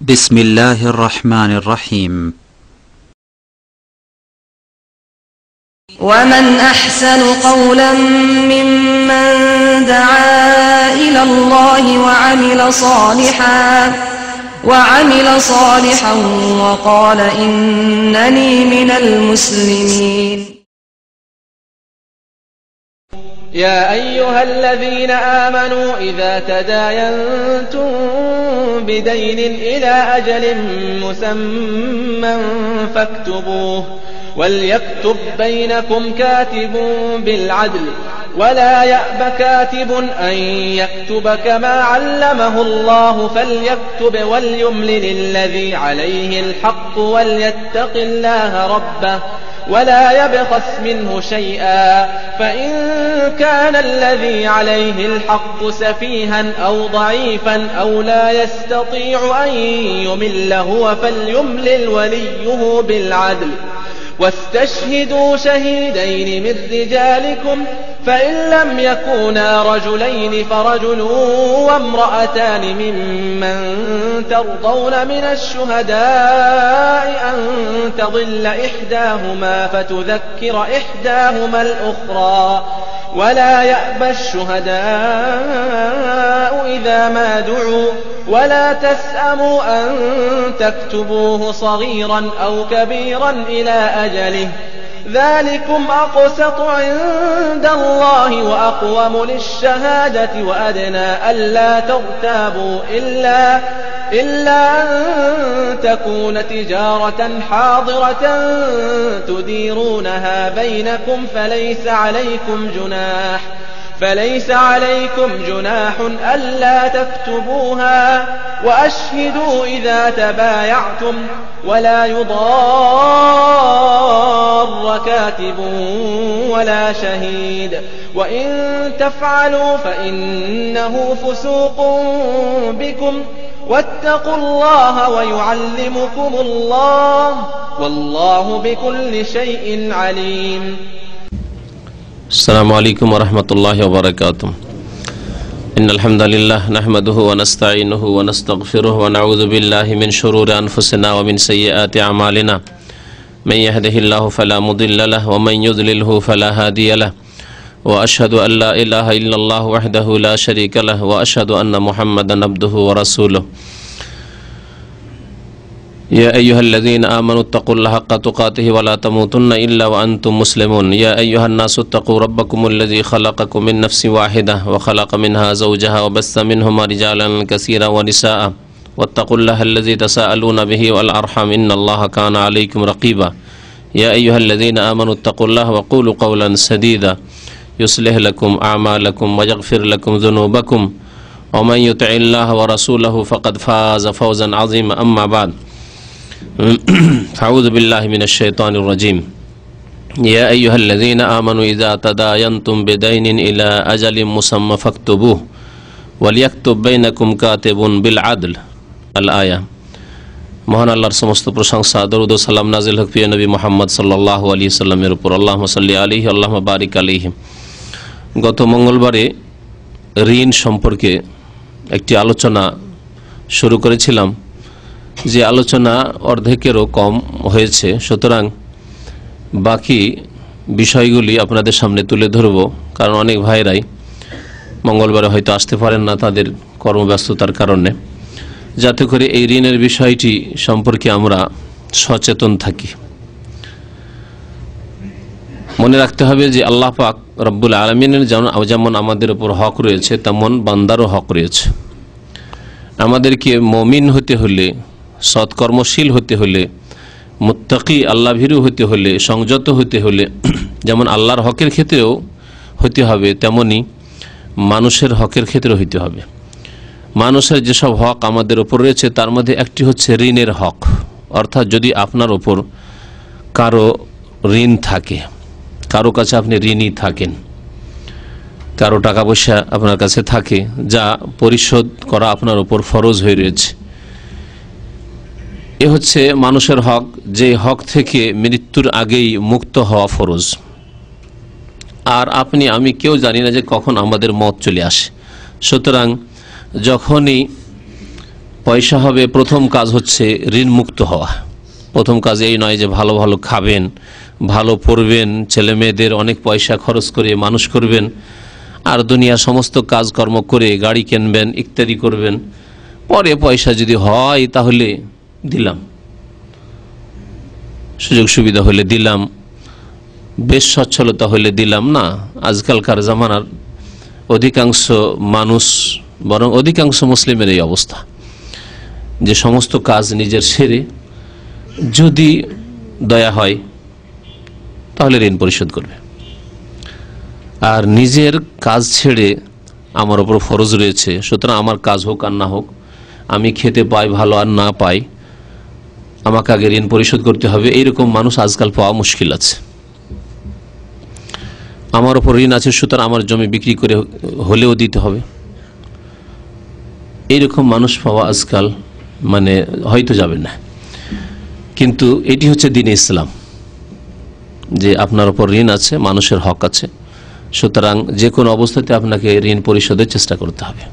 بسم الله الرحمن الرحيم. ومن أحسن قولا ممن دعا إلى الله وعمل صالحا وقال إنني من المسلمين. يا أيها الذين آمنوا إذا تداينتم بدين إلى أجل مسمى فاكتبوه وليكتب بينكم كاتب بالعدل ولا يأب كاتب أن يكتب كما علمه الله فليكتب وليملل الذي عليه الحق وليتق الله ربه ولا يبخس منه شيئا فإن كان الذي عليه الحق سفيها أو ضعيفا أو لا يستطيع أن يمل هو فليملل وليه بالعدل واستشهدوا شهيدين من رجالكم فإن لم يكونا رجلين فرجل وامرأتان ممن ترضون من الشهداء أن تضل إحداهما فتذكر إحداهما الأخرى ولا يأبى الشهداء إذا ما دعوا ولا تسأموا أن تكتبوه صغيرا أو كبيرا إلى أجله ذلكم أقسط عند الله وأقوم للشهادة وأدنى ألا ترتابوا إلا أن تكون تجارة حاضرة تديرونها بينكم فليس عليكم جناح ألا تكتبوها وأشهدوا إذا تبايعتم ولا يضار كاتب ولا شهيد وإن تفعلوا فإنه فسوق بكم واتقوا الله ويعلمكم الله والله بكل شيء عليم. السلام عليكم ورحمة الله وبركاته. إن الحمد لله نحمده ونستعينه ونستغفره ونعوذ بالله من شرور أنفسنا ومن سيئات أعمالنا من يهده الله فلا مضل له ومن يضلله فلا هادي له وأشهد أن لا إله إلا الله وحده لا شريك له وأشهد أن محمدا عبده ورسوله. يا أيها الذين آمنوا اتقوا الله حق تقاته ولا تموتن إلا وأنتم مسلمون. يا أيها الناس اتقوا ربكم الذي خلقكم من نفس واحدة وخلق منها زوجها وبث منهما رجالا كثيرا ونساء واتقوا الله الذي تساءلون به والأرحام إن الله كان عليكم رقيبا. يا أيها الذين آمنوا اتقوا الله وقولوا قولا سديدا يصلح لكم أعمالكم ويغفر لكم ذنوبكم ومن يطع الله ورسوله فقد فاز فوزا عظيما. أما بعد أعوذ بالله من الشيطان الرجيم. يا أيها الذين آمنوا إذا تداينتم بدين إلى أجل مسمى فاكتبوه وليكتب بينكم كاتب بالعدل الآية. মহান আল্লাহর সমস্ত প্রশংসা, দরুদ ও সালাম নাজিল হোক প্রিয় নবী মুহাম্মদ সাল্লাল্লাহু আলাইহি সাল্লামের উপর। আল্লাহুম্মা সাল্লি আলাইহি আল্লাহুম্মা বারিক আলাইহি। গত মঙ্গলবারে ঋণ সম্পর্কে একটি আলোচনা শুরু করেছিলাম, যে আলোচনা অর্ধেকেরও কম হয়েছে, সুতরাং বাকি বিষয়গুলি আপনাদের সামনে তুলে ধরব। কারণ অনেক ভাইরাই মঙ্গলবারে হয়তো আসতে পারেন না তাদের কর্মব্যস্ততার কারণে, যাতে করে এই ঋণের বিষয়টি সম্পর্কে আমরা সচেতন থাকি। মনে রাখতে হবে যে আল্লাহ পাক রব্বুল আলামিনের যেমন আমাদের উপর হক রয়েছে তেমন বান্দারও হক রয়েছে। আমাদেরকে মুমিন হতে হলে, সৎকর্মশীল হতে হলে, মুত্তাকি আল্লাহ ভীরু হতে হলে, সংযত হতে হলে যেমন আল্লাহর হকের ক্ষেত্রেও হতে হবে, তেমনি মানুষের হকের ক্ষেত্রেও হতে হবে। মানুষের যেসব হক আমাদের ওপর রয়েছে তার মধ্যে একটি হচ্ছে ঋণের হক। অর্থাৎ যদি আপনার ওপর কারো ঋণ থাকে, কারো কাছে আপনি ঋণী থাকেন, কারো টাকা পয়সা আপনার কাছে থাকে যা পরিশোধ করা আপনার ওপর ফরজ হয়ে রয়েছে, এ হচ্ছে মানুষের হক, যে হক থেকে মৃত্যুর আগেই মুক্ত হওয়া ফরজ। আর আপনি আমি কেউ জানি না যে কখন আমাদের মত চলে আসে। সুতরাং যখনই পয়সা হবে, প্রথম কাজ হচ্ছে ঋণ মুক্ত হওয়া। প্রথম কাজ এই নয় যে ভালো ভালো খাবেন, ভালো পড়বেন, ছেলে মেয়েদের অনেক পয়সা খরচ করে মানুষ করবেন, আর দুনিয়া সমস্ত কাজকর্ম করে গাড়ি কিনবেন ইত্যাদি করবেন, পরে পয়সা যদি হয় তাহলে দিলাম, সুযোগ সুবিধা হলে দিলাম, বেশ সচ্ছলতা হলে দিলাম না। আজকালকার জামানার অধিকাংশ মানুষ, বরং অধিকাংশ মুসলিমের এই অবস্থা যে সমস্ত কাজ নিজের সেরে যদি দয়া হয় তাহলে ঋণ পরিশোধ করবে, আর নিজের কাজ ছেড়ে আমার ওপর ফরজ রয়েছে, সুতরাং আমার কাজ হোক আর না হোক, আমি খেতে পাই ভালো আর না পাই, আমাকে আগে ঋণ পরিশোধ করতে হবে, এইরকম মানুষ আজকাল পাওয়া মুশকিল আছে। আমার ওপর ঋণ আছে, সুতরাং আমার জমি বিক্রি করে হলেও দিতে হবে, এইরকম মানুষ পাওয়া আজকাল মানে হয়তো যাবে না। কিন্তু এটি হচ্ছে দ্বীন ইসলাম, যে আপনার ওপর ঋণ আছে, মানুষের হক আছে, সুতরাং যে কোনো অবস্থাতে আপনাকে ঋণ পরিশোধের চেষ্টা করতে হবে।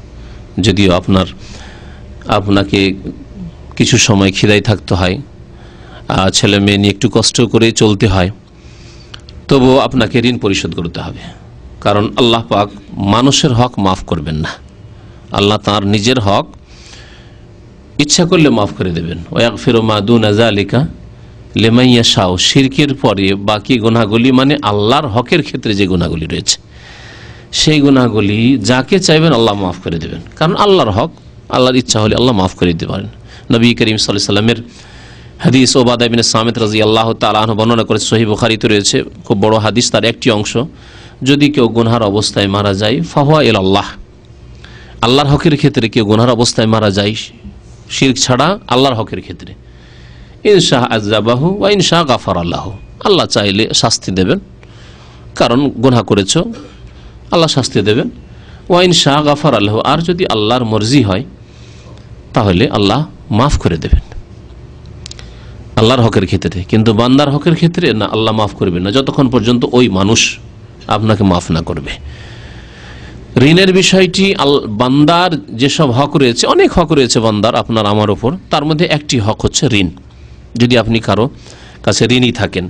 যদিও আপনাকে কিছু সময় খিদায় থাকতে হয়, ছেলে মেয়ে নিয়ে একটু কষ্ট করে চলতে হয়, তবুও আপনাকে ঋণ পরিশোধ করতে হবে, কারণ আল্লাহ পাক মানুষের হক মাফ করবেন না। আল্লাহ তাঁর নিজের হক ইচ্ছা করলে মাফ করে দেবেন। ওয়াগফিরু মা দুনা যালিকা লিমান ইয়াশা, শিরকের পরে বাকি গুনাহগুলি মানে আল্লাহর হকের ক্ষেত্রে যে গুনাহগুলি রয়েছে সেই গুনাহগুলি যাকে চাইবেন আল্লাহ মাফ করে দেবেন, কারণ আল্লাহর হক, আল্লাহর ইচ্ছা হলে আল্লাহ মাফ করে দিতে পারেন। নবী করিম সাল্লাল্লাহু আলাইহি ওয়াসাল্লামের হাদিস ওবাদা ইবনে সামিত রাদিয়াল্লাহু তাআলা আনহু বর্ণনা করেছে, সহিহ বুখারীতে রয়েছে, খুব বড় হাদিস, তার একটি অংশ, যদি কেউ গুনহার অবস্থায় মারা যায় ফাহুয়া ইলাল্লাহ, আল্লাহর হকের ক্ষেত্রে কেউ গুনহার অবস্থায় মারা যায় শিরক ছাড়া আল্লাহর হকের ক্ষেত্রে, ইনশা আযাবাহু ওয়া ইনশা গাফারা লাহু, আল্লাহ চাইলে শাস্তি দেবেন, কারণ গুনাহ করেছো আল্লাহ শাস্তি দেবেন, ওয়া ইনশা গাফারা লাহু, আর যদি আল্লাহর মর্জি হয় তাহলে আল্লাহ মাফ করে দেবেন আল্লাহর হকের ক্ষেত্রে। কিন্তু বান্দার হকের ক্ষেত্রে না, আল্লাহ মাফ করবেন না যতক্ষণ পর্যন্ত ওই মানুষ আপনাকে মাফ না করবে। ঋণের বিষয়টি বান্দার যেসব হক রয়েছে, অনেক হক রয়েছে বান্দার আপনার আমার ওপর, তার মধ্যে একটি হক হচ্ছে ঋণ। যদি আপনি কারো কাছে ঋণী থাকেন,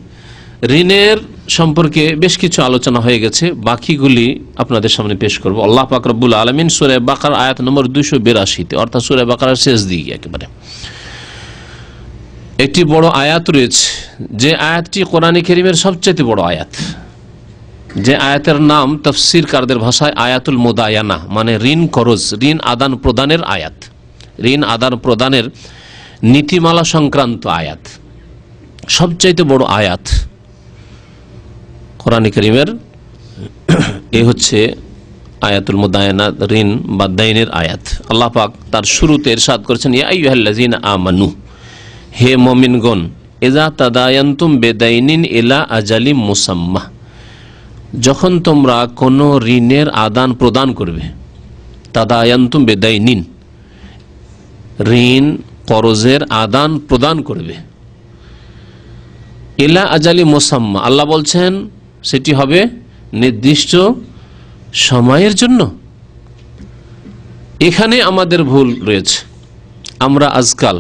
ঋণের সম্পর্কে বেশ কিছু আলোচনা হয়ে গেছে, বাকিগুলি আপনাদের সামনে পেশ করব। আল্লাহ পাক রব্বুল আলামিন সূরা বাকারা আয়াত নম্বর 282-তে, অর্থাৎ সূরা বাকারার শেষ দিকে একেবারে একটি বড় আয়াত রয়েছে, যে আয়াতটি কোরআনে কারীমের সবচেয়ে বড় আয়াত, যে আয়াতের নাম তাফসীরকারদের ভাষায় আয়াতুল মুদায়ানা, মানে ঋণ করজ, ঋণ আদান প্রদানের আয়াত, ঋণ আদান প্রদানের নীতিমালা সংক্রান্ত আয়াত, সবচাইতে বড় আয়াত কোরআনে কারীমের। এ হচ্ছে আয়াতুল মুদায়ানা, ঋণ বা দাইনের আয়াত। আল্লাহ পাক তার শুরুতে ইরশাদ করেছেন, ইয়া আইয়ুহাল্লাযীনা আমানু, হে মুমিনগণ, ইযা তাদায়ানতুম বিদাইনিন ইলা আজালিম মুসাম্মা, যখন তোমরা কোনো ঋণের আদান প্রদান করবে, তাদায়ানতুম বিদাইনিন, ঋণ করজের আদান প্রদান করবে, ইলা আজালি মুসাম্মা, আল্লাহ বলছেন সেটি হবে নির্দিষ্ট সময়ের জন্য। এখানে আমাদের ভুল রয়েছে। আমরা আজকাল,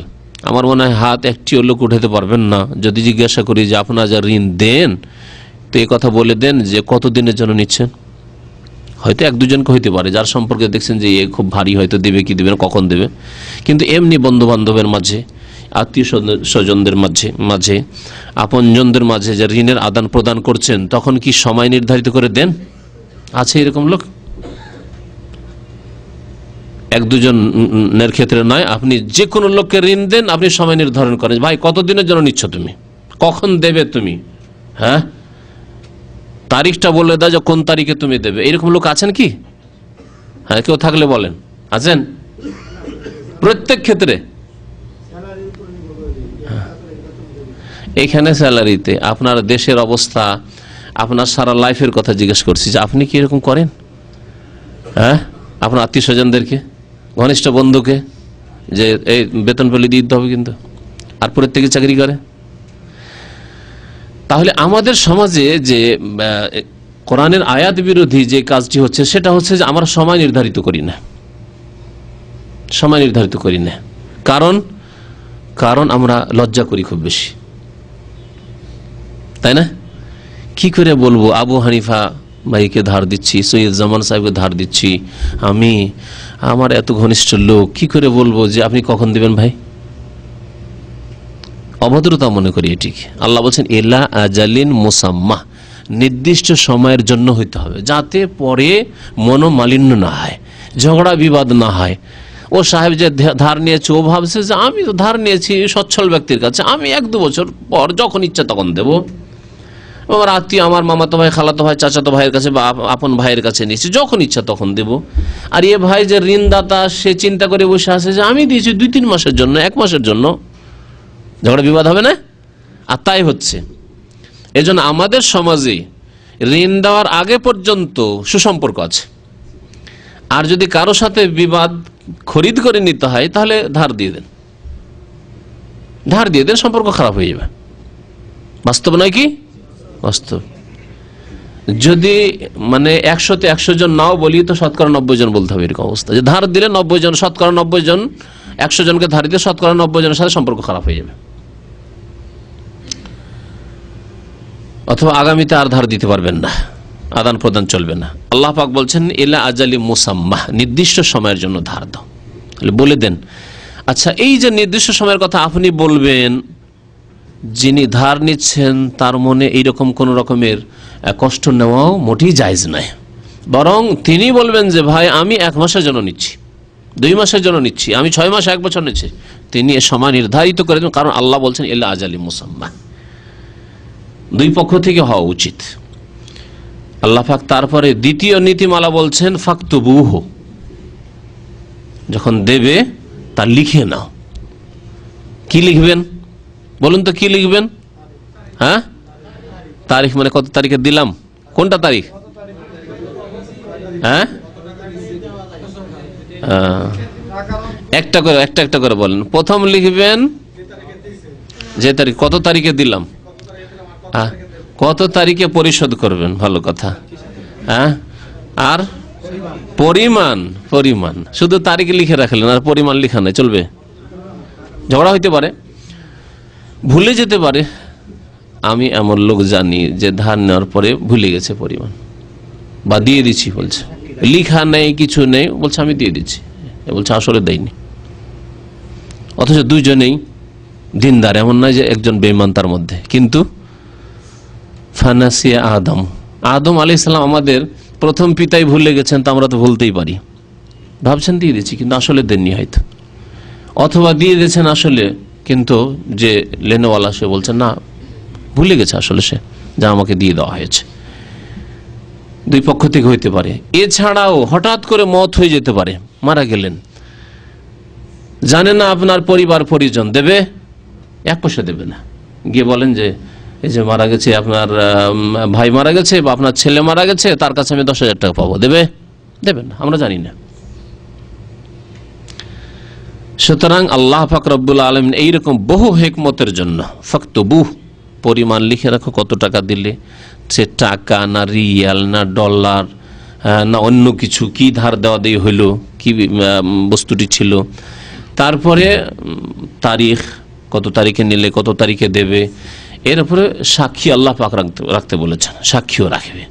আমার মনে হয় হাত একটিও লোক উঠাতে পারবেন না যদি জিজ্ঞাসা করি যে আপনারা যা ঋণ দেন, তো এই কথা বলে দেন যে কতদিনের জন্য নিচ্ছেন। হয়তো এক দুজনকে হইতে পারে যার সম্পর্কে দেখছেন যে এ খুব ভারী, হয়তো দেবে কি দেবে না, কখন দেবে। কিন্তু এমনি বন্ধু বান্ধবের মাঝে, আত্মীয় স্বজনদের মাঝে আপনজনদের মাঝে যে ঋণের আদান প্রদান করছেন, তখন কি সময় নির্ধারিত করে দেন? আছে এরকম লোক? এক দুজনের ক্ষেত্রে নয়, আপনি যে কোনো লোককে ঋণ দেন, আপনি সময় নির্ধারণ করেন, ভাই কতদিনের জন্য নিচ্ছ তুমি, কখন দেবে তুমি, হ্যাঁ তারিখটা বলে দাও যে কোন তারিখে তুমি দেবে। এরকম লোক আছেন কি? হ্যাঁ, কেউ থাকলে বলেন। আছেন? প্রত্যেক ক্ষেত্রে এখানে স্যালারিতে, আপনার দেশের অবস্থা, আপনার সারা লাইফের কথা জিজ্ঞেস করছি যে আপনি কি এরকম করেন? হ্যাঁ, আপনার আত্মীয় স্বজনদেরকে, ঘনিষ্ঠ বন্ধুকে যে এই বেতন পেলে দিয়ে দিতে হবে, কিন্তু আর প্রত্যেকে চাকরি করে। তাহলে আমাদের সমাজে যে কোরআনের আয়াত বিরোধী যে কাজটি হচ্ছে, সেটা হচ্ছে যে আমরা সময় নির্ধারিত করি না, সময় নির্ধারিত করি না। কারণ আমরা লজ্জা করি খুব বেশি, তাই না? কি করে বলবো আবু হানিফা ভাইকে ধার দিচ্ছি, সৈয়দ জামান সাহেবকে ধার দিচ্ছি, আমি আমার এত ঘনিষ্ঠ লোক, কি করে বলবো যে আপনি কখন দিবেন ভাই? অভদ্রতা মনে করি এটিকে। আল্লাহ বলছেন ইলা আজালিন মুসাম্মা, নির্দিষ্ট সময়ের জন্য হইতে হবে, যাতে পরে মনোমালিন্য না হয়, ঝগড়া বিবাদ না হয়। ও সাহেব যে ধার নিয়েছে ও ভাবছে যে আমি তো ধার নিয়েছি সচ্ছল ব্যক্তির কাছে, আমি 1-2 বছর পর যখন ইচ্ছা তখন দেবো। আমার আত্মীয়, আমার মামাতো ভাই, খালাতো ভাই, চাচাতো ভাইয়ের কাছে বা আপন ভাইয়ের কাছে নিয়েছি, যখন ইচ্ছা তখন দেব। আর এ ভাই যে ঋণদাতা, সে চিন্তা করে বসে আছে যে আমি দিয়েছি 2-3 মাসের জন্য, 1 মাসের জন্য, ঝগড়া বিবাদ হবে না? আর তাই হচ্ছে। এজন্য আমাদের সমাজে ঋণ দেওয়ার আগে পর্যন্ত সুসম্পর্ক আছে, আর যদি কারো সাথে বিবাদ খরিদ করে নিতে হয় তাহলে ধার দিয়ে দেন, সম্পর্ক খারাপ হয়ে যাবে। বাস্তব নয় কি? বাস্তব। যদি মানে 100-তে 100 জন নাও বলি তো শতকরা 90 জন বলতে হবে, এরকম অবস্থা যে ধার দিলে 90 জন, শতকরা 90 জন, 100 জনকে ধার দিলে শতকরা 90 জনের সাথে সম্পর্ক খারাপ হয়ে যাবে, অথবা আগামীতে আর ধার দিতে পারবেন না, আদান প্রদান চলবে না। আল্লাহ পাক বলছেন ইলা আজালি মুসাম্মা, নির্দিষ্ট সময়ের জন্য ধার দাও। বলে দেন, আচ্ছা এই যে নির্দিষ্ট সময়ের কথা আপনি বলবেন, যিনি ধার নিচ্ছেন তার মনে এইরকম কোন রকমের কষ্ট নেওয়াও মোটেই জায়েজ নয়, বরং তিনি বলবেন যে ভাই আমি 1 মাসের জন্য নিচ্ছি, 2 মাসের জন্য নিচ্ছি, আমি 6 মাস 1 বছর নিচ্ছি। তিনি এ সময় নির্ধারিত করে দেন, কারণ আল্লাহ বলছেন ইলা আজালি মুসাম্মা, 2 পক্ষ থেকে হওয়া উচিত। আল্লাহ পাক তারপরে দ্বিতীয় নীতিমালা বলছেন ফাকতুবুহু, যখন দেবে তা লিখে নাও। কি লিখবেন বলুন তো, কি লিখবেন? হ্যাঁ, তারিখ মানে কত তারিখে দিলাম, কোনটা তারিখ? হ্যাঁ, একটা করে বলেন। প্রথম লিখবেন যে তারিখ, কত তারিখে দিলাম, কত তারিখে পরিশোধ করবেন, ভালো কথা। হ্যাঁ, আর পরিমাণ শুধু তারিখ লিখে রাখলেন আর পরিমাণ লিখা নেই, চলবে? ঝগড়া হইতে পারে, ভুলে যেতে পারে। আমি এমন লোক জানি যে ধার নেওয়ার পরে ভুলে গেছে পরিমাণ, বা দিয়ে দিচ্ছি বলছে, লিখা নেই, কিছু নেই, বলছে আমি দিয়ে দিচ্ছি, বলছে আসলে দেয়নি। অথচ দুইজনেই দিনদার, এমন নয় যে একজন বেঈমান তার মধ্যে। কিন্তু ফানাসিয়া আদম আলাইহিস সালাম আমাদের প্রথম পিতাই ভুলে গেছেন, তা আমরা তো ভুলতেই পারি, ভাবছেন দিয়ে দিচ্ছি কিন্তু আসলে দেননি হয়তো, অথবা দিয়ে দিয়েছেন আসলে, কিন্তু যে লেনেওয়ালা সে বলছেন না, ভুলে গেছে আসলে সে যা আমাকে দিয়ে দেওয়া হয়েছে। 2 পক্ষ থেকে হইতে পারে। এছাড়াও হঠাৎ করে মওত হয়ে যেতে পারে, মারা গেলেন, জানেন না আপনার পরিবার পরিজন, দেবে? 1 পয়সা দেবে না। গিয়ে বলেন যে এই যে মারা গেছে, আপনার ভাই মারা গেছে বা আপনার ছেলে মারা গেছে, তার কাছে আমি 10,000 টাকা পাবো, দেবে? দেবেন না, আমরা জানি না। সুতরাং আল্লাহ পাক রব্বুল আলামিন এইরকম বহু হিকমতের জন্য ফাকতুবুহ, পরিমাণ লিখে রাখো, কত টাকা দিলে, সে টাকা না রিয়াল না ডলার না অন্য কিছু, কি ধার দেওয়া দিয়ে হইলো, কি বস্তুটি ছিল, তারপরে তারিখ, কত তারিখে নিলে কত তারিখে দেবে, এর উপরে সাক্ষী আল্লাহ পাক রাখতে বলেছেন, সাক্ষীও রাখবে।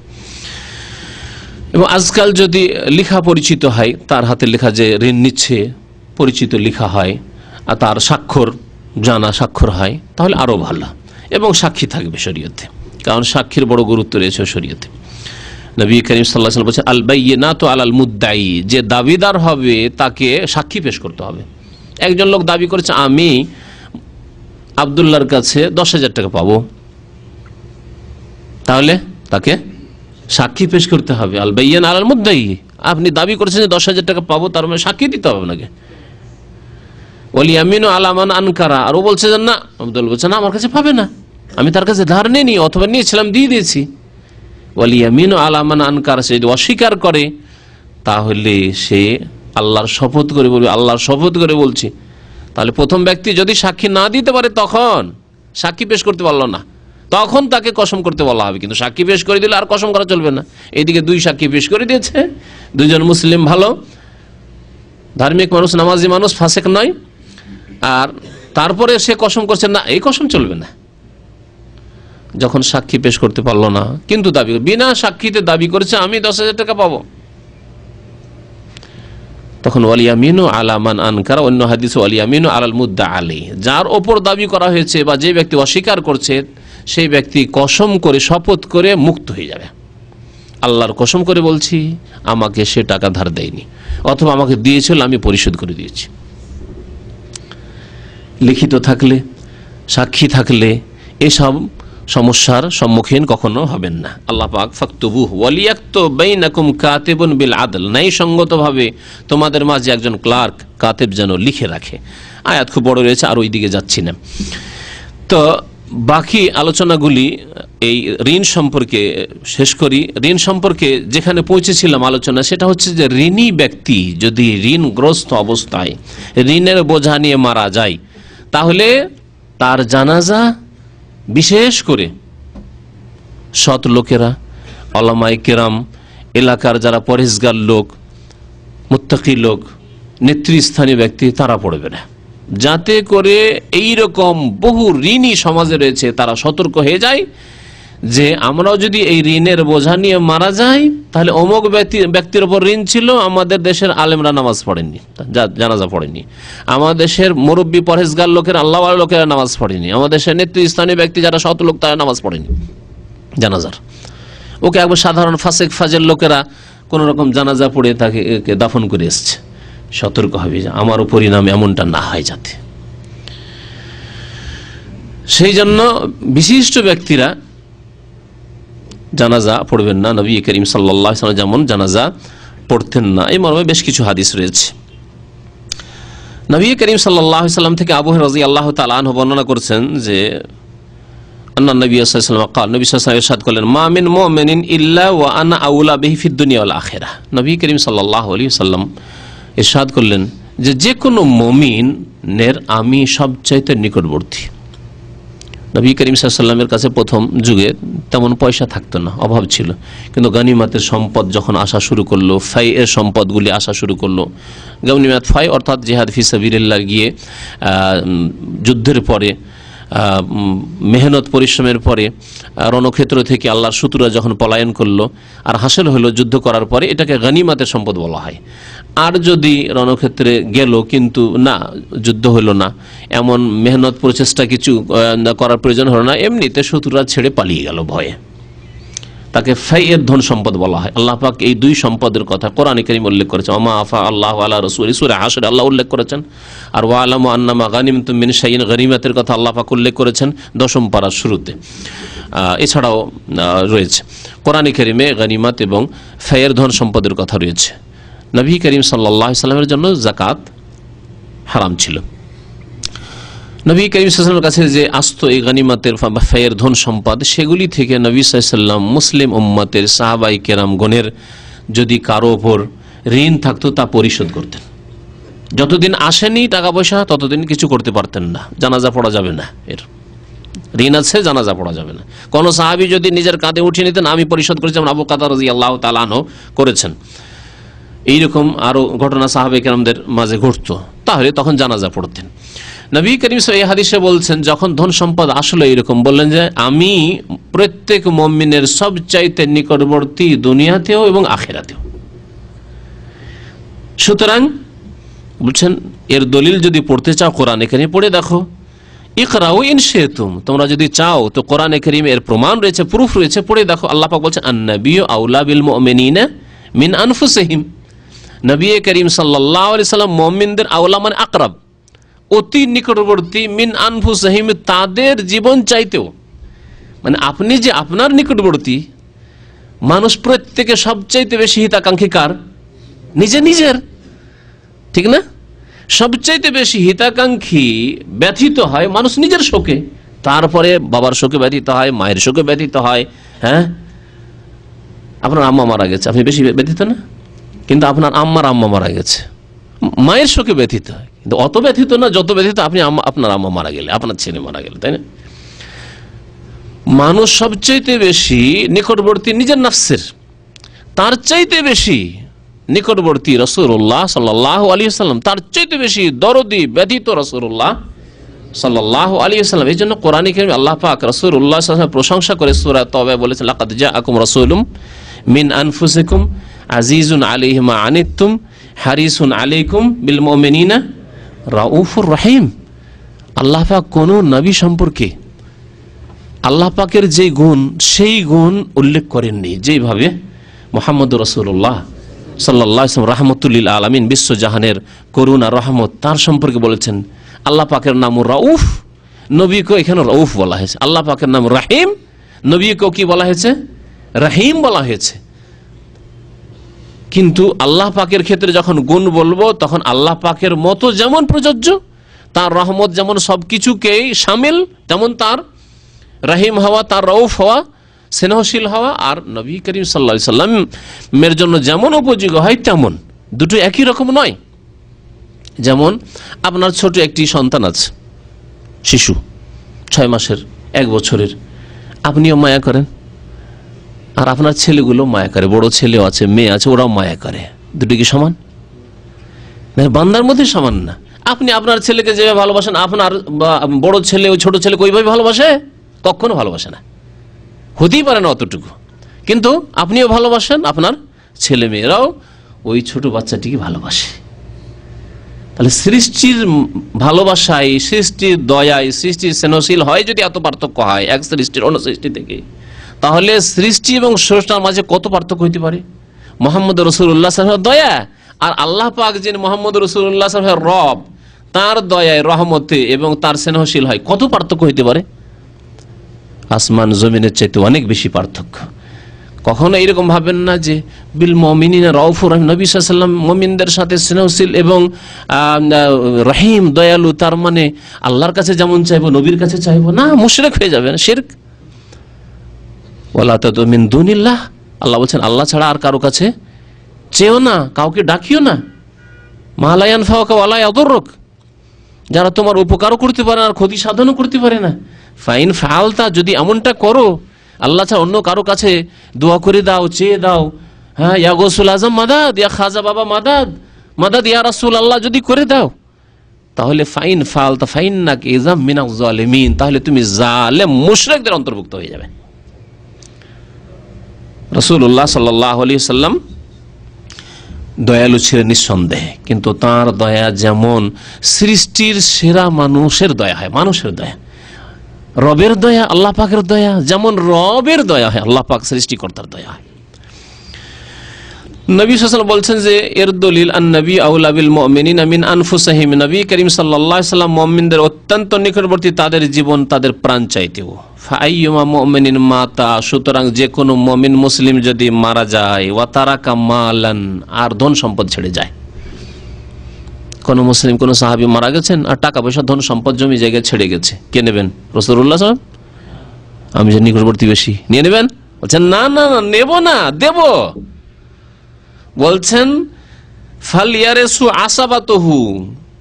এবং আজকাল যদি লেখা পরিচিত হয়, তার হাতে লেখা যে ঋণ নিচ্ছে পরিচিত লেখা হয়, আর তার স্বাক্ষর জানা স্বাক্ষর হয়, তাহলে আরো ভালো, এবং সাক্ষী থাকবে শরীয়তে, কারণ সাক্ষীর বড় গুরুত্ব রয়েছে শরীয়তে। নবী করিম সাল্লাল্লাহু আলাইহি ওয়াসাল্লাম বলেছেন আল বাইয়িনাতু আলাল মুদ্দাই, যে দাবিদার হবে তাকে সাক্ষী পেশ করতে হবে। একজন লোক দাবি করেছে আমি আব্দুল্লাহর কাছে 10,000 টাকা পাবো, তাহলে তাকে সাক্ষী পেশ করতে হবে। আল বাইয়িন আলাল মুদ্দাই, আপনি দাবি করেছেন যে 10,000 টাকা পাবো, তার মানে সাক্ষী দিতে হবে আপনাকে। ওয়াল ইয়ামিনু আলা মান আনকারা, আর ও বলছে যে না, আব্দুল বলছে না আমার কাছে পাবে না, আমি তার কাছে ধার নেইনি, অথবা নিয়েছিলাম দিয়ে দিয়েছি। ওয়াল ইয়ামিনু আলা মান আনকারা, সে যদি অস্বীকার করে তাহলে সে আল্লাহর শপথ করে বলবে, আল্লাহর শপথ করে বলছি। তাহলে প্রথম ব্যক্তি যদি সাক্ষী না দিতে পারে, তখন সাক্ষী পেশ করতে পারলো না, তখন তাকে কসম করতে বলা হবে। কিন্তু সাক্ষী পেশ করে দিলে আর কসম করা চলবে না। এইদিকে 2 সাক্ষী পেশ করে দিয়েছে, 2 জন মুসলিম ভালো ধার্মিক মানুষ, নামাজি মানুষ, ফাসেক নয়, আর তারপরে সে কসম করছে না, এই কসম চলবে না। যখন সাক্ষী পেশ করতে পারলো না, কিন্তু দাবি বিনা সাক্ষীতে দাবি করেছে আমি 10,000 টাকা পাবো, তখন ওয়ালিয়ামিনু আলা মান আনকার, অন্য হাদিসে ওয়ালিয়ামিনু আলাল মুদ্দা আলাইহি, যার ওপর দাবি করা হয়েছে বা যে ব্যক্তি অস্বীকার করছে সেই ব্যক্তি কসম করে শপথ করে মুক্ত হয়ে যাবে। আল্লাহর কসম করে বলছি আমাকে সে টাকা ধার দেয়নি, অথবা আমাকে দিয়েছিল আমি পরিশোধ করে দিয়েছি। লিখিত থাকলে, সাক্ষী থাকলে এসব সমস্যার সম্মুখীন কখনো হবেন না। আল্লাহ পাক ফাকতুবু ওয়ালিয়াকতু বাইনাকুম কাতিবুন বিল আদল, ন্যায়সঙ্গতভাবে তোমাদের মাঝে একজন ক্লার্ক কাতিব যেন লিখে রাখে। আয়াত খুব বড় রয়েছে, আর ওই দিকে যাচ্ছি না। তো বাকি আলোচনাগুলি এই ঋণ সম্পর্কে শেষ করি। ঋণ সম্পর্কে যেখানে পৌঁছেছিলাম আলোচনা, সেটা হচ্ছে যে ঋণী ব্যক্তি যদি ঋণগ্রস্ত অবস্থায় ঋণের বোঝা নিয়ে মারা যায়, তাহলে তার জানাজা বিশেষ করে সৎ লোকেরা, ওলামায়ে কেরাম, এলাকার যারা পরহেজগার লোক, মুত্তাকি লোক, নেতৃস্থানীয় ব্যক্তি, তারা পড়বে না, যাতে করে এই রকম বহু ঋণী সমাজে রয়েছে তারা সতর্ক হয়ে যায় যে আমরাও যদি এই ঋণের বোঝা নিয়ে মারা যাই, তাহলে অমুক ব্যক্তির ওপর ঋণ ছিল, আমাদের দেশের আলেমরা নামাজ পড়েননি, জানাজা পড়েনি, আমাদের দেশের মুরব্বী পরহেজগার লোকের, আল্লাহওয়ালা লোকেরা নামাজ পড়েনি, আমাদের দেশের নেতৃস্থানীয় ব্যক্তি যারা সৎ লোক তারা নামাজ পড়েনি জানাজার। ওকে একবার সাধারণ ফাসেক ফাজেল লোকেরা কোন রকম জানাজা পড়ে তাকে দাফন করে এসছে। সতর্ক হবে যে আমারও পরিণাম এমনটা না হয় যাতে। সেই জন্য বিশিষ্ট ব্যক্তিরা জানাজা পড়বেন না। নবী করিম সাল্লাল্লাহু আলাইহি ওয়াসাল্লাম যেমন জানাজা পড়তেন না, এই মর্মে বেশ কিছু হাদিস রয়েছে। নবী করিম সাল্লাল্লাহু আলাইহি ওয়াসাল্লাম থেকে আবু হুরায়রা রাদিয়াল্লাহু তাআলা আনহু বর্ণনা করছেন যে আন্না নবী সাল্লাল্লাহু আলাইহি ওয়াসাল্লাম قال, নবী সাল্লাল্লাহু আলাইহি ওয়াসাল্লাম ইরশাদ করলেন, মা মিন মুমিনিন ইল্লা ওয়া আনা আউলা বিহি ফিদ দুনিয়া ওয়াল আখিরাহ। নবী করিম সাল্লাল্লাহু আলাইহি ওয়াসাল্লাম ইরশাদ করলেন যে কোনো মুমিনের আমি সবচাইতে নিকটবর্তী। নবী করিম সাল্লাল্লাহু আলাইহি ওয়াসাল্লামের কাছে প্রথম যুগে তেমন পয়সা থাকতো না, অভাব ছিল, কিন্তু গনিমতের সম্পদ যখন আসা শুরু করলো, ফাইয়ের সম্পদগুলি আসা শুরু করলো, গনিমত ফাই অর্থাৎ জিহাদ ফি সাবিলিল্লাহ গিয়ে যুদ্ধের পরে মেহনত পরিশ্রমের পরে রণক্ষেত্র থেকে আল্লাহর শত্রুরা যখন পলায়ন করলো আর হাসিল হলো যুদ্ধ করার পরে, এটাকে গনিমতের সম্পদ বলা হয়। আর যদি রণক্ষেত্রে গেল কিন্তু না যুদ্ধ হলো না, এমন মেহনত প্রচেষ্টা কিছু করার প্রয়োজন হলো না, এমনিতে শত্রুরা ছেড়ে পালিয়ে গেল ভয়ে, তাকে ফাইয়ের ধন সম্পদ বলা হয়। আল্লাহ পাক এই দুই সম্পদের কথা কোরআনে কারীম উল্লেখ করেছেন। ওমা আফা আল্লাহু আলা রাসূলি, সূরা হাশরে আল্লাহ উল্লেখ করেছেন। আর ওয়ালামু আন্নামা গানিমতুম মিন শাইইন, গনিমতের কথা আল্লাহ পাক উল্লেখ করেছেন 10ম পারার শুরুতে। এছাড়াও রয়েছে কোরআনে কারীমে গনিমত এবং ফাইয়ের ধন সম্পদের কথা রয়েছে। নবী করিম সাল্লাল্লাহু আলাইহি ওয়াসাল্লামের জন্য যাকাত হারাম ছিল। নবী করিম সাল্লাল্লাহু আলাইহি ওয়াসাল্লামের কাছে যে আসতো এই গনিমতের ফাইয়ের ধন সম্পদ, সেগুলি থেকে নবী সাল্লাল্লাহু আলাইহি ওয়াসাল্লাম মুসলিম উম্মতের সাহাবায়ে কেরামগণের যদি কারো ওপর ঋণ থাকতো তা পরিশোধ করতেন। যতদিন আসেনি টাকা পয়সা ততদিন কিছু করতে পারতেন না, জানাজা পড়া যাবে না, এর ঋণ আছে জানাজা পড়া যাবে না। কোন সাহাবী যদি নিজের কাঁধে উঠিয়ে নিতেন আমি পরিশোধ করেছি, যেমন আবু কাতাদা রাদিয়াল্লাহু তাআলা আনহু করেছেন, এইরকম আরো ঘটনা সাহাবায়ে কেরামদের মাঝে ঘটতো, তাহলে তখন জানাজা পড়তেন। নবী করিম সাল্লাল্লাহু আলাইহি হাদিসে বলছেন, যখন ধন সম্পদ আসলে এরকম বললেন যে আমি প্রত্যেক মুমিনের সবচাইতে নিকটবর্তী দুনিয়াতেও এবং আখিরাতেও। সুতরাং বলছেন এর দলিল যদি পড়তে চাও কোরআনে কারীম পড়ে দেখো, ইকরাউ ইন শিতুম, তোমরা যদি চাও তো কোরআনে কারীমে এর প্রমাণ রয়েছে, প্রুফ রয়েছে, পড়ে দেখো। আল্লাহ পাক বলছেন আন-নাবিয়্যু আউলা বিল মুমিনিনা মিন আনফুসিহিম, নবী করিম সাল্লাল্লাহু আলাইহি সাল্লাম মুমিনদের আওলা মানে আকরাব, অতি নিকটবর্তী, মিন আনফুসিহিম তাদের জীবন চাইতেও, মানে আপনি যে আপনার নিকটবর্তী মানুষ প্রত্যেকে সবচাইতে বেশি হিতাকাঙ্ক্ষী কার? নিজের, ঠিক না? সবচাইতে বেশি হিতাকাঙ্ক্ষী ব্যথিত হয় মানুষ নিজের শোকে, তারপরে বাবার শোকে ব্যথিত হয়, মায়ের শোকে ব্যথিত হয়। হ্যাঁ, আপনার আম্মা মারা গেছে, আপনি বেশি ব্যথিত না? কিন্তু আপনার আম্মার আম্মা মারা গেছে, মায়ের শোকে ব্যথিত হয়, কিন্তু অত ব্যথিত না যত ব্যথিত আপনি আপনার আম্মা মারা গেলে, আপনার ছেলে মারা গেলে, তাই না? মানুষ সবচাইতে বেশি নিকটবর্তী নিজের নাফসের, তার চাইতে বেশি নিকটবর্তী রাসূলুল্লাহ সাল্লাল্লাহু আলাইহি ওয়াসাল্লাম, তার চেয়ে বেশি দরদি ব্যতীত রাসূলুল্লাহ সাল্লাল্লাহু আলাইহি ওয়াসাল্লাম। এই জন্য কোরআনে কারিমে আল্লাহ পাক রাসূলুল্লাহ সাল্লাল্লাহু আলাইহি ওয়াসাল্লাম প্রশংসা করে সূরা তাওবা বলেছেন, লাকাদ জাআকুম রাসূলুম মিন আনফুসিকুম আজিজুন আলাইহি মা আনিতুম হারিসুন আলাইকুম বিল মুমিনিনা রাউফুর রহিম। আল্লাহ পাক কোন নবী সম্পর্কে আল্লাহ পাকের যে গুণ সেই গুণ উল্লেখ করেননি, যেভাবে মুহাম্মদুর রাসূলুল্লাহ সাল্লাল্লাহু আলাইহি ওয়াসাল্লাম রাহমাতুল লিল আলামিন, বিশ্বজাহানের করুণা রহমত, তার সম্পর্কে বলেছেন। আল্লাহ পাকের নাম রাউফ, নবীকে এখানে রাউফ বলা হয়েছে। আল্লাহ পাকের নাম রাহিম, নবীকেও কি বলা হয়েছে? রাহিম বলা হয়েছে। কিন্তু আল্লাহ পাকের ক্ষেত্রে যখন গুণ বলবো তখন আল্লাহ পাকের মতো যেমন প্রযোজ্য, তার রহমত যেমন সবকিছুকেই শামিল, তেমন তার রাহিম হওয়া, তার রাউফ হওয়া, স্নেহশীল হওয়া, আর নবী করিম সাল্লাল্লাহু আলাইহি সাল্লামের জন্য যেমন উপযোগী হয় তেমন, দুটো একই রকম নয়। যেমন আপনার ছোট একটি সন্তান আছে, শিশু 6 মাসের, 1 বছরের, আপনিও মায়া করেন আর আপনার ছেলেগুলো মায়া করে, বড় ছেলেও আছে, মেয়ে আছে, ওরাও মায়া করে। দুটো কি সমান? বান্দার মধ্যে সমান না। আপনি আপনার ছেলেকে যেভাবে ভালোবাসেন, আপনার বড় ছেলে ওই ছোট ছেলেকে ওইভাবে ভালোবাসে? কখনো ভালোবাসে না, হতেই পারে না অতটুকু। কিন্তু আপনিও ভালোবাসেন, আপনার ছেলে মেয়েরাও ওই ছোট বাচ্চাটিকে ভালোবাসে। তাহলে সৃষ্টির ভালোবাসায়, সৃষ্টির দয়ায়, সৃষ্টির স্নেহশীল হয় যদি এত পার্থক্য হয় এক সৃষ্টির অন্য সৃষ্টি থেকে, তাহলে সৃষ্টি এবং স্রষ্টার মাঝে কত পার্থক্য হইতে পারে? মুহাম্মদ রাসূলুল্লাহ সাল্লাল্লাহু আলাইহি ওয়াসাল্লাম দয়া, আর আল্লাহ পাক যিনি মুহাম্মদ রাসূলুল্লাহ সাল্লাল্লাহু আলাইহি ওয়াসাল্লাম রব, তার দয়ায়, রহমতে এবং তার স্নেহশীল হয়, কত পার্থক্য হইতে পারে? আসমান জমিনের চাইতে অনেক বেশি পার্থক্য। কখনো এরকম ভাবেন না যে বিল মুমিনিনা রাউফুর রহিম, নবী সাল্লাল্লাহু আলাইহি ওয়াসাল্লাম মুমিনদের সাথে স্নেহশীল এবং রহিম, দয়ালু, তার মানে আল্লাহর কাছে যেমন চাইবো নবীর কাছে চাইবো না, মুশরিক হয়ে যাবেন, শিরক। ওয়ালা তাদউ মিন দুনিল্লাহ, আল্লাহ বলছেন আল্লাহ ছাড়া আর কারো কাছে চেও না, কাউকে ডাকিও না। মা লা ইয়ানফাউকা ওয়া লা ইয়াদুররুক, যারা তোমার উপকারও করতে পারে না আর ক্ষতি সাধনও করতে পারে না। ফাইন ফালতা, যদি এমনটা করো, আল্লাহ ছাড়া অন্য কারো কাছে দোয়া করে দাও, চেয়ে দাও, হ্যাঁ, ইয়া গৌসুল আজম মাদাদ, ইয়া খাজা বাবা মাদাদ, মাদাদ ইয়া রাসূল আল্লাহ, যদি করে দাও, তাহলে ফাইন ফালতা ফাইন্নাকা ইযাম মিনাজ জালিমিন, তাহলে তুমি জালেম মুশরিকদের অন্তর্ভুক্ত হয়ে যাবে। রাসূলুল্লাহ সাল্লাল্লাহু আলাইহি ওয়াসাল্লাম দয়ালু ছিলেন নিঃসন্দেহে, কিন্তু তার দয়া যেমন সৃষ্টির সেরা মানুষের দয়া হয়, মানুষের দয়া, রবের দয়া, আল্লাহ পাকের দয়া যেমন রবের দয়া হয়, আল্লাহ পাক সৃষ্টিকর্তার দয়া হয়। নবী সাল্লাল্লাহু আলাইহি ওয়াসাল্লাম বলছেন যে এর দলিল আন-নবী আউলা বিল মুমিনিনা মিন আনফুসিহিম, নবী করিম সাল্লাল্লাহু আলাইহি ওয়াসাল্লাম মুমিনদের অত্যন্ত নিকটবর্তী, তাদের জীবন তাদের প্রাণ চাইতেও। ফাআইয়ুমা মুমিনিন মাতা, সুতরাং যে কোনো মুমিন মুসলিম যদি মারা যায়, ওয়া তারাকা মালান, আর ধন সম্পদ ছেড়ে যায়, কোন মুসলিম কোন সাহাবী মারা গেছেন আর টাকা পয়সা ধন সম্পদ জমি জায়গায় ছেড়ে গেছে, কে নেবেন? রাসূলুল্লাহ সাল্লাল্লাহু আলাইহি ওয়াসাল্লাম। আমি যে নিকটবর্তী বেশি, নিয়ে নেবেন? বলছেন না না না, নেব না, দেব। বলছেন ফালিয়ারেসু আসাবাতহু,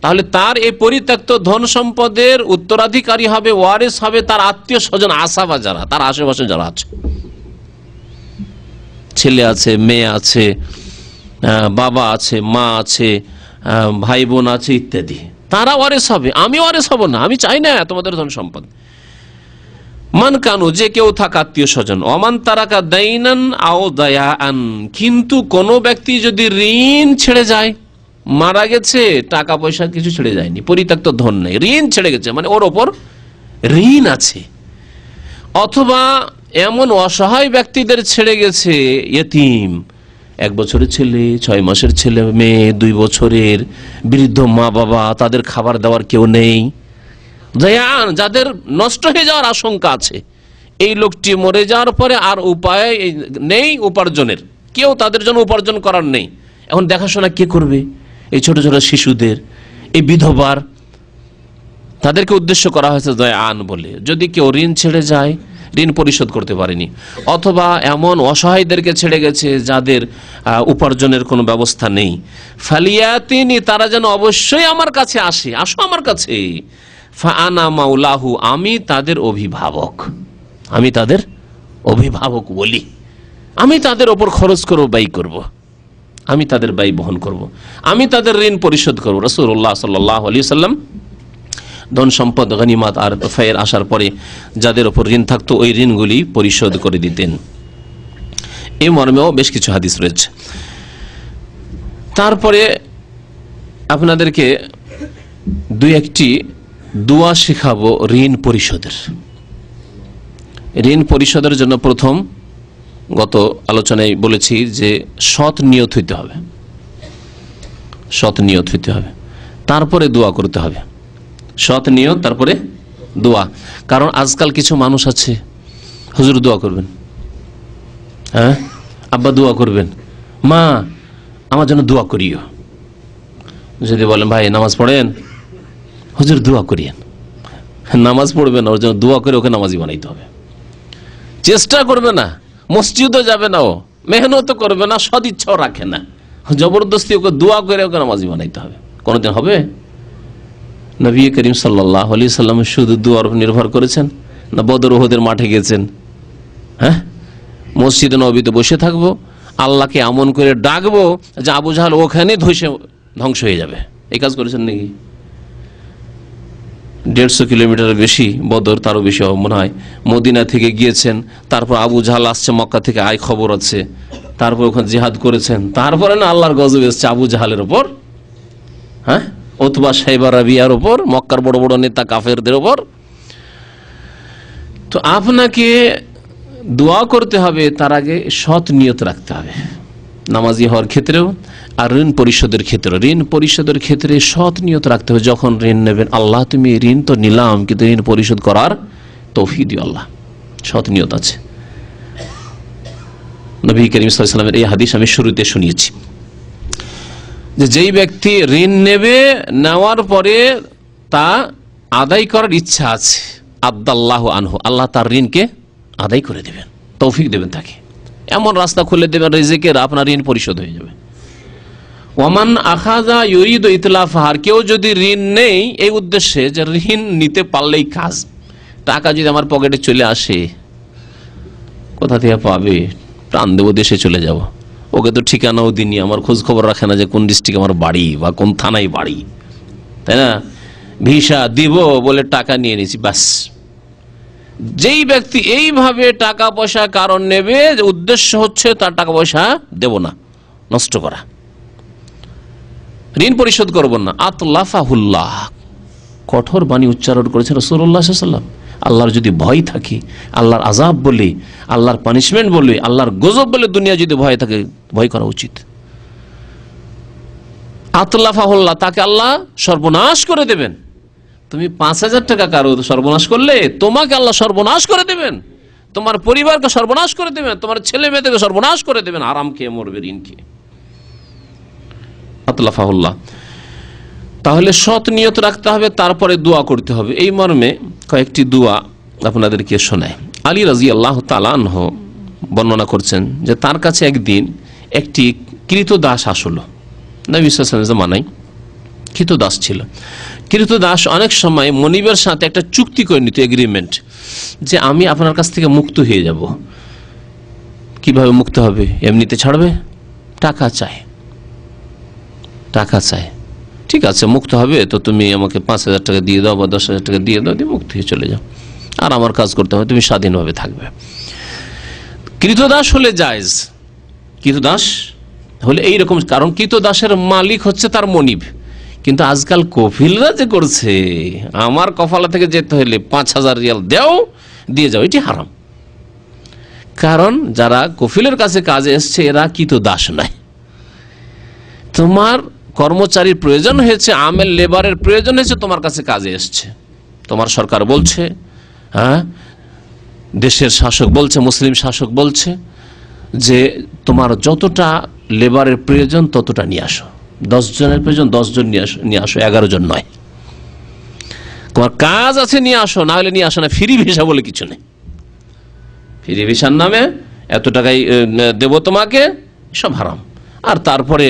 তাহলে তার এই পরিত্যক্ত ধন সম্পদের উত্তরাধিকারী হবে, ওয়ারিস হবে তার আত্মীয় স্বজন, আসাবা যারা, তার আশেপাশে যারা আছে, ছেলে আছে, মেয়ে আছে, বাবা আছে, মা আছে, ভাই বোন আছে ইত্যাদি, তারা ওয়ারিস হবে। আমি ওয়ারিস হব না, আমি চাই না তোমাদের ধন সম্পদ। মান কানু, যে কেউ থাকা আত্মীয় স্বজন, অমান তারাকা দাইনান আও দায়াআন, কিন্তু কোন ব্যক্তি যদি ঋণ ছেড়ে যায়, মারা গেছে, টাকা পয়সা কিছু ছেড়ে যায়নি, পরিত্যক্ত ধন নেই, ঋণ ছেড়ে গেছে, মানে ওর ওপর ঋণ আছে, অথবা এমন অসহায় ব্যক্তিদের ছেড়ে গেছে, ইয়েতিম, 1 বছরের ছেলে, 6 মাসের ছেলে মেয়ে, 2 বছরের, বৃদ্ধ মা বাবা, তাদের খাবার দেওয়ার কেউ নেই, দয়ান, যাদের নষ্ট হয়ে যাওয়ার আশঙ্কা আছে, এই লোকটি মরে যাওয়ার পরে আর উপায় নেই উপার্জনের, কেউ তাদের জন্য উপার্জন করার নেই, এখন দেখাশোনা কে করবে? এই ছোট ছোট শিশুদের, এই বিধবার, তাদেরকে উদ্দেশ্য করা হয়েছে দয়ান বলে। যদি কেউ ঋণ ছেড়ে যায়, ঋণ পরিশোধ করতে পারেনি, অথবা এমন অসহায়দেরকে ছেড়ে গেছে যাদের উপার্জনের কোনো ব্যবস্থা নেই, ফালিয়াতিনি, তারা যেন অবশ্যই আমার কাছে আসে, আসো আমার কাছে, ফাআনা মাওলাহু, আমি তাদের অভিভাবক, আমি তাদের অভিভাবক বলি, আমি তাদের ওপর খরচ করব, ব্যয় করব। আমি তাদের ব্যয় বহন করব, আমি তাদের ঋণ পরিশোধ করব। রাসূলুল্লাহ সাল্লাল্লাহু আলাইহি ওয়াসাল্লাম ধন সম্পদ গনিমত আর ফায়ের আসার পরে যাদের উপর ঋণ থাকতো ওই ঋণগুলি পরিশোধ করে দিতেন। এই মর্মেও বেশ কিছু হাদিস রয়েছে। তারপরে আপনাদেরকে দুই একটি দোয়া শেখাবো ঋণ পরিশোধের। ঋণ পরিশোধের জন্য প্রথম গত আলোচনায় বলেছি যে সৎ নিয়ত হইতে হবে, সৎ নিয়ত হইতে হবে, তারপরে দোয়া করতে হবে। সৎ নিয়ত তারপরে দোয়া। কারণ আজকাল কিছু মানুষ আছে, হুজুর দোয়া করবেন, হ্যাঁ আব্বা দোয়া করবেন, মা আমার জন্য দোয়া করিও। যদি বলেন ভাই নামাজ পড়েন, হুজুর দোয়া করিয়েন। নামাজ পড়বে না, ওর জন্য দোয়া করে ওকে নামাজি বানাইতে হবে। চেষ্টা করবে না, মসজিদও যাবে না, ও মেহনত করবে না, সদিচ্ছাও রাখে না, জবরদস্তি ওকে দোয়া করে ওকে নামাজি বানাইতে হবে। কোনোদিন হবে? নবী করিম সাল্লাল্লাহু আলাইহি সাল্লাম শুধু দোয়ার উপর নির্ভর করেছেন না বদর উহুদের মাঠে গেছেন? হ্যাঁ, মসজিদে নববীতে বসে থাকবো, আল্লাহকে এমন করে ডাকবো যে আবু জাহাল ওখানে ধ্বংস হয়ে যাবে, এই কাজ করেছেন নাকি? 150 কিলোমিটার বেশি বদর, তারও বেশি মনে হয়। মদিনা থেকে গিয়েছেন, তারপর আবু জাহাল আসছে মক্কা থেকে, আয় খবর আছে, তারপর ওখানে জিহাদ করেছেন, তারপরে না আল্লাহর গজব এসছে আবু জাহালের ওপর, হ্যাঁ উতবা সাইবা রাবিয়ার ওপর, মক্কার বড় বড় নেতা কাফেরদের ওপর। তো আপনাকে দোয়া করতে হবে, তার আগে সৎ নিয়ত রাখতে হবে নামাজি হওয়ার ক্ষেত্রেও আর ঋণ পরিশোধের ক্ষেত্রে। ঋণ পরিশোধের ক্ষেত্রে সৎ নিয়ত রাখতে হবে। যখন ঋণ নেবেন, আল্লাহ তুমি ঋণ তো নিলাম কিন্তু ঋণ পরিশোধ করার তৌফিক দিও আল্লাহ, সৎ নিয়ত আছে। নবী করিম সাল্লাল্লাহু আলাইহি ওয়াসাল্লামের এই হাদিস আমি শুরুতে শুনিয়েছি যে যেই ব্যক্তি ঋণ নেবে, নেওয়ার পরে তা আদায় করার ইচ্ছা আছে, আদাল্লাহু আনহু, আল্লাহ তার ঋণকে আদায় করে দেবেন, তৌফিক দেবেন, তাকে এমন রাস্তা খুলে দেবেন রিজিকের, আপনার ঋণ পরিশোধ হয়ে যাবে। ওয়ামান আখাযা ইউরিদু ইতলাফাহার, কেউ যদি ঋণ নেই এই উদ্দেশ্যে যে ঋণ নিতে পারলেই কাজ, টাকা যদি আমার পকেটে চলে আসে, কোথা থেকে পাবে, প্রাণ দেবো, দেশে চলে যাব, ওকে তো ঠিকানাও দিনি, আমার খোঁজ খবর রাখে না যে কোন ডিস্ট্রিক্টে আমার বাড়ি বা কোন থানায় বাড়ি, তাই না, ভিসা দিব বলে টাকা নিয়ে নিয়েছি, বাস। যেই ব্যক্তি এইভাবে টাকা পয়সা কারণ নেবে, উদ্দেশ্য হচ্ছে তার টাকা পয়সা দেব না, নষ্ট করা, ঋণ পরিশোধ করব না, আতলাফাহুল্লাহ, কঠোর বাণী উচ্চারণ করেছেন রাসূলুল্লাহ সাল্লাল্লাহু আলাইহি ওয়াসাল্লাম। আল্লাহর যদি ভয় থাকে, আল্লাহর আযাব বলে, আল্লাহর পানিশমেন্ট বলে, আল্লাহর গজব বলে দুনিয়া যদি ভয় থাকে, ভয় করা উচিত। আতলাফাহুল্লাহ, তাকে আল্লাহ সর্বনাশ করে দেবেন। তুমি 5000 টাকা কারো সর্বনাশ করলে, তোমাকে আল্লাহ সর্বনাশ করে দেবেন, তোমার পরিবারকে সর্বনাশ করে দেবেন, তোমার ছেলে মেয়েদেরকে সর্বনাশ করে দেবেন, আরাম খেয়ে মরবে ঋণ খেয়ে। আতলাফাহুল্লাহ, তাহলে সৎ নিয়ত রাখতে হবে, তারপরে দোয়া করতে হবে। এই মর্মে কয়েকটি দোয়া আপনাদেরকে শোনায়। আলী রাদিয়াল্লাহু তাআলা আনহু বর্ণনা করছেন যে তার কাছে একদিন একটি কৃতদাস আসলো। নবী সাল্লাল্লাহু আলাইহি ওয়াসাল্লাম জামানায় কৃতদাস ছিল। কৃতদাস অনেক সময় মনিবের সাথে একটা চুক্তি করে নিত, এগ্রিমেন্ট, যে আমি আপনার কাছ থেকে মুক্ত হয়ে যাব। কিভাবে মুক্ত হবে? এমনিতে ছাড়বে? টাকা চায়, টাকা চায়। ঠিক আছে, মুক্ত হবে তো তুমি আমাকে 5000 টাকা দিয়ে দাও বা 10,000 টাকা দিয়ে দাও, দিয়ে মুক্ত হয়ে চলে যাও, আর আমার কাজ করতে হবে, তুমি স্বাধীনভাবে থাকবে। কৃতদাস হলে জায়েজ, কৃতদাস হলে এইরকম, কারণ কৃতদাসের মালিক হচ্ছে তার মনিব। কিন্তু আজকাল কফিলরা যে করছে, আমার কফালা থেকে যেতে হলে 5000 রিয়াল দেও, দিয়ে যাও, এটি হারাম। কারণ যারা কফিলের কাছে কাজে এসছে এরা কৃতদাস নয়। তোমার কর্মচারীর প্রয়োজন হয়েছে, আমেল লেবারের প্রয়োজন হয়েছে, তোমার কাছে কাজে এসছে, তোমার সরকার বলছে, হ্যাঁ দেশের শাসক বলছে, মুসলিম শাসক বলছে যে তোমার যতটা লেবারের প্রয়োজন ততটা নিয়ে আসো, 10 জনের প্রয়োজন 10 জন নিয়ে আসো, 11 জন নয়। তোমার কাজ আছে নিয়ে আসো, না হলে নিয়ে আসো না। ফ্রি ভিসা বলে কিছু নেই, ফ্রি ভিসার নামে এত টাকাই দেব তোমাকে, সব হারাম। আর তারপরে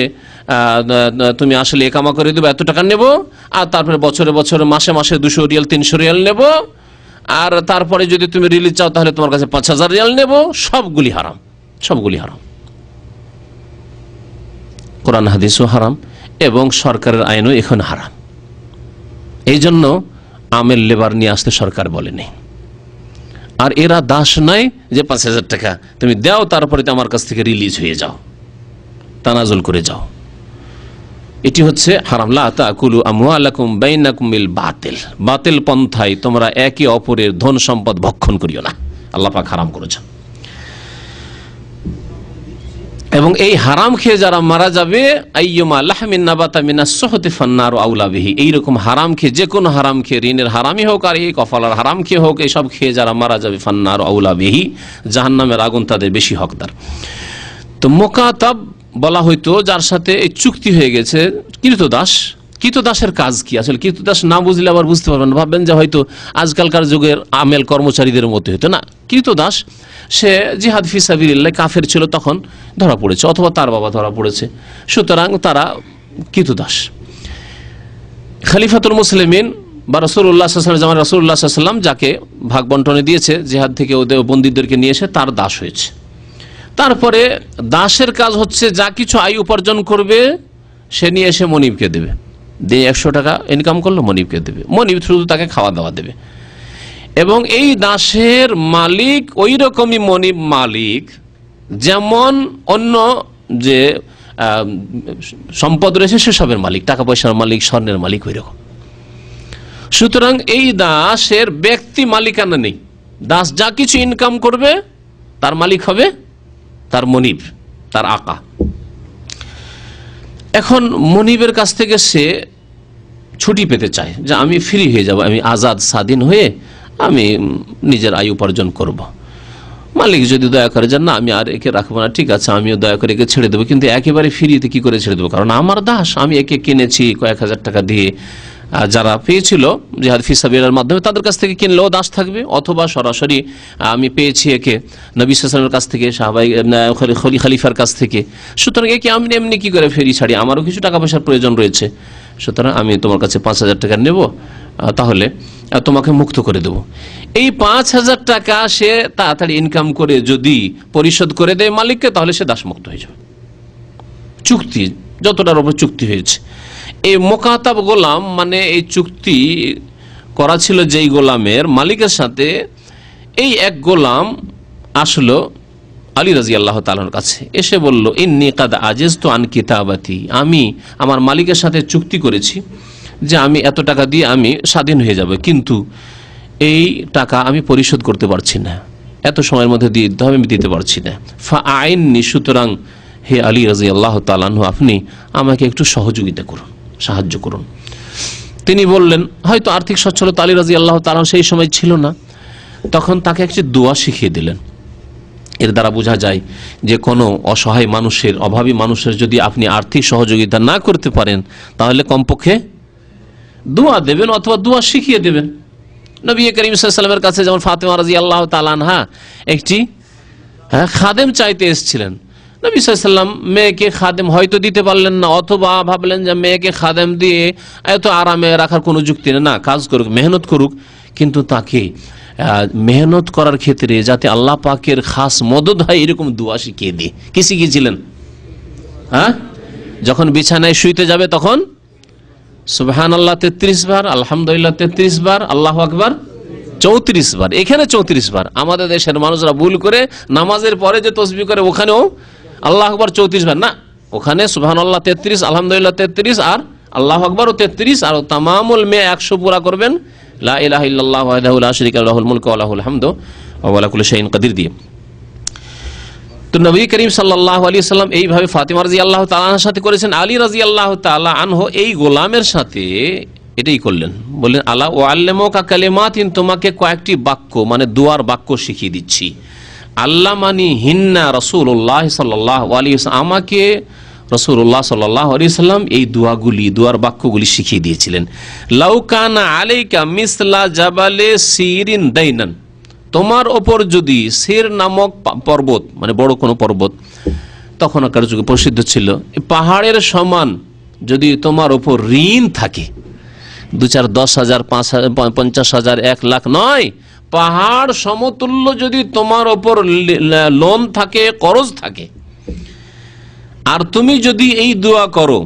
তুমি আসলে একামা করে দেবো, এত টাকা নেব, আর তারপরে বছরে বছরে মাসে মাসে 200 রিয়াল 300 রিয়াল নেব, আর তারপরে যদি তুমি রিলিজ চাও তাহলে তোমার কাছে 5000 রিয়াল নেব, সবগুলি হারাম, সবগুলি হারাম। কোরআন হাদিসও হারাম এবং সরকারের আইনও এখন হারাম। এই জন্য আমেল লেবার নিয়ে আসতে সরকার বলেনি। আর এরা দাস নয় যে 5,000 টাকা তুমি দাও তারপরে আমার কাছ থেকে রিলিজ হয়ে যাও, তানাজুল করে যাও। এটি হচ্ছে হারাম। লা তাকুলু আমওয়ালাকুম বাইনাকুম বিল বাতিল, বাতিল পন্থায় তোমরা একে অপরের ধন সম্পদ ভক্ষণ করিও না, আল্লাহ পাক হারাম করেছেন। এবং এই হারাম খেয়ে যারা মারা যাবে, আইয়ুমা লাহমিন নাবাতা মিনাস সুহতি ফান্নারু আউলা বিহি, এইরকম হারাম খেয়ে, যে কোনো হারাম খেয়ে, ঋণের হারামই হোক আর এই কফালার হারাম খেয়ে হোক, এইসব খেয়ে যারা মারা যাবে, ফান্নারু আউলা বিহি, জাহান্নামের আগুন তাদের বেশি হকদার। তো মুকাতাব বলা হয়তো যার সাথে এই চুক্তি হয়ে গেছে, কৃতদাস। কৃতদাসের কাজ কি? আসলে কৃতদাস না বুঝলে আবার বুঝতে পারবেন, ভাববেন যে হয়তো আজকালকার যুগের আমেল কর্মচারীদের মতো হতো না। কৃতদাস সে জিহাদ ফি সাবিলিল্লাহ কাফের ছিল, তখন ধরা পড়েছে, অথবা তার বাবা ধরা পড়েছে, সুতরাং তারা কৃতদাস। খলিফাতুল মুসলিমিন বা রাসূলুল্লাহ সাল্লাল্লাহু আলাইহি ওয়াসাল্লাম, রাসূলুল্লাহ সাল্লাল্লাহু আলাইহি ওয়াসাল্লাম যাকে ভাগ বন্টনে দিয়েছে জিহাদ থেকে, ওদের বন্দীদেরকে নিয়ে এসে তার দাস হয়েছে। তারপরে দাসের কাজ হচ্ছে যা কিছু আয় উপার্জন করবে সে নিয়ে এসে মনিবকে দেবে, দিয়ে 100 টাকা ইনকাম করলো মনিবকে দেবে, মনিব শুধু তাকে খাওয়া দাওয়া দেবে। এবং এই দাসের মালিক ওই রকমই মনিব মালিক যেমন অন্য যে সম্পদ রয়েছে সেসবের মালিক, টাকা পয়সার মালিক, স্বর্ণের মালিক ওই রকম। সুতরাং এই দাসের ব্যক্তি মালিকানা নেই, দাস যা কিছু ইনকাম করবে তার মালিক হবে তার মনিব, তার আকা। এখন মনিবের কাছ থেকে সে ছুটি পেতে চায় যে আমি ফ্রি হয়ে যাব, আমি আজাদ স্বাধীন হয়ে আমি নিজের আয় উপার্জন করব। মালিক যদি দয়া করে যে না আমি আর একে রাখবো না, ঠিক আছে আমিও দয়া করে একে ছেড়ে দেবো, কিন্তু একেবারে ফ্রিতে কি করে ছেড়ে দেবো? কারণ আমার দাস, আমি একে কিনেছি কয়েক হাজার টাকা দিয়ে। যারা পেয়েছিল জিহাদ ফি সাবিলিল্লাহর মাধ্যমে তাদের কাছ থেকে কিনলেও দাস থাকবে, অথবা সরাসরি আমি পেয়েছি একে নবী সাল্লাল্লাহু আলাইহি ওয়াসাল্লামের কাছ থেকে, সাহাবাই খলিফার কাছ থেকে, সুতরাং একে আমি এমনি কি করে ফেরি ছাড়ি, আমারও কিছু টাকা পয়সার প্রয়োজন রয়েছে, সুতরাং আমি তোমার কাছে 5,000 টাকা নেব, তাহলে তোমাকে মুক্ত করে দেব। এই 5,000 টাকা সে তাড়াতাড়ি ইনকাম করে যদি পরিশোধ করে দেয় মালিককে, তাহলে সে দাসমুক্ত হয়ে যাবে। চুক্তি যতটার উপর চুক্তি হয়েছে, এই মুকাতাব গোলাম মানে এই চুক্তি করা ছিল যেই গোলামের মালিকের সাথে, এই এক গোলাম আসলো আলী রাদিয়াল্লাহু তাআলার কাছে, এসে বলল ইন্নী কাদ আজিজতু আন কিতাবাতি, আমি আমার মালিকের সাথে চুক্তি করেছি যে আমি এত টাকা দিয়ে আমি স্বাধীন হয়ে যাব, কিন্তু এই টাকা আমি পরিশোধ করতে পারছি না, এত সময়ের মধ্যে দিয়ে দিতে হবে, আমি দিতে পারছি না। ফা আইননি, সুতরাং হে আলী রাদিয়াল্লাহু তাআলা আনহু, আপনি আমাকে একটু সহযোগিতা করুন, সাহায্য করুন। তিনি বললেন, হয়তো আর্থিক সচ্ছলতা আলী রাদিয়াল্লাহু তাআলা সেই সময় ছিল না, তখন তাকে একটি দোয়া শিখিয়ে দিলেন। এর দ্বারা বোঝা যায় যে কোনো অসহায় মানুষের, অভাবী মানুষের যদি আপনি আর্থিক সহযোগিতা না করতে পারেন, তাহলে কমপক্ষে দোয়া দেবেন অথবা দোয়া শিখিয়ে দেবেন। নবী করিম সাল্লাল্লাহু আলাইহি ওয়াসাল্লামের কাছে যেমন ফাতেমা রাদিয়াল্লাহু তাআলা আনহা একটি খাদেম চাইতে এসেছিলেন, নবী সাল্লাল্লাহু আলাইহি ওয়াসাল্লাম মেয়েকে খাদেম হয়তো দিতে পারলেন না, অথবা ভাবলেন যে মেয়েকে খাদেম দিয়ে এত আরামে রাখার কোনো যুক্তি নেই, না কাজ করুক, মেহনত করুক, কিন্তু তাকে মেহনত করার ক্ষেত্রে যাতে আল্লাহ পাকের খাস মদদ হয় এরকম দোয়া শিখিয়ে দিয়ে। কি শিখিয়েছিলেন? যখন বিছানায় শুইতে যাবে তখন সুবহানাল্লাহ 33 বার, আলহামদুলিল্লাহ 33 বার, আল্লাহু আকবার 34 বার। এখানে 34 বার। আমাদের দেশের মানুষরা ভুল করে নামাজের পরে যে তাসবিহ করে ওখানেও আল্লাহু আকবার 34 বার, না, ওখানে সুবহানাল্লাহ 33, আলহামদুলিল্লাহ 33 আর আল্লাহু আকবারও 33, আর তামামুল 100 পুরা করবেন লা ইলাহা ইল্লাল্লাহু ওয়াহদাহু লা শারীকা লাহু লাহুল মুলকু ওয়া লাহুল হামদু ওয়া হুয়া আলা কুল্লি শাইইন কাদির দিয়ে। তো নবী করিম সাল্লাল্লাহু আলাইহি ওয়াসাল্লাম এইভাবে ফাতিমা রাদিয়াল্লাহু তাআলা আনহার সাথে করেছেন। আলী রাদিয়াল্লাহু তাআলা আনহু এই গোলামের সাথে এটাই করলেন, বললেন আলা ওয়াল্লামুকা কালিমাতিন, তোমাকে কয়েকটি বাক্য মানে দুয়ার বাক্য শিখিয়ে দিচ্ছি। আল্লামানি হিন্না রাসূলুল্লাহ সাল্লাল্লাহু আলাইহি ওয়াসাল্লাম, আমাকে রাসূলুল্লাহ সাল্লাল্লাহু আলাইহি ওয়াসাল্লাম এই দুয়ার বাক্যগুলি শিখিয়ে দিয়েছিলেন। লাউ কানা আলাইকা মিসলা জাবালে সিরিন দাইনান, তোমার ওপর যদি সির নামক পর্বত মানে বড় কোনো পর্বত তখনকার যুগে প্রসিদ্ধ ছিল, পাহাড়ের সমান যদি তোমার ওপর ঋণ থাকে, 2-4, 10,000, 5,000, 50,000, 1 লাখ নয়, পাহাড় সমতুল্য যদি তোমার ওপর লোন থাকে, করজ থাকে, আর তুমি যদি এই দোয়া করো,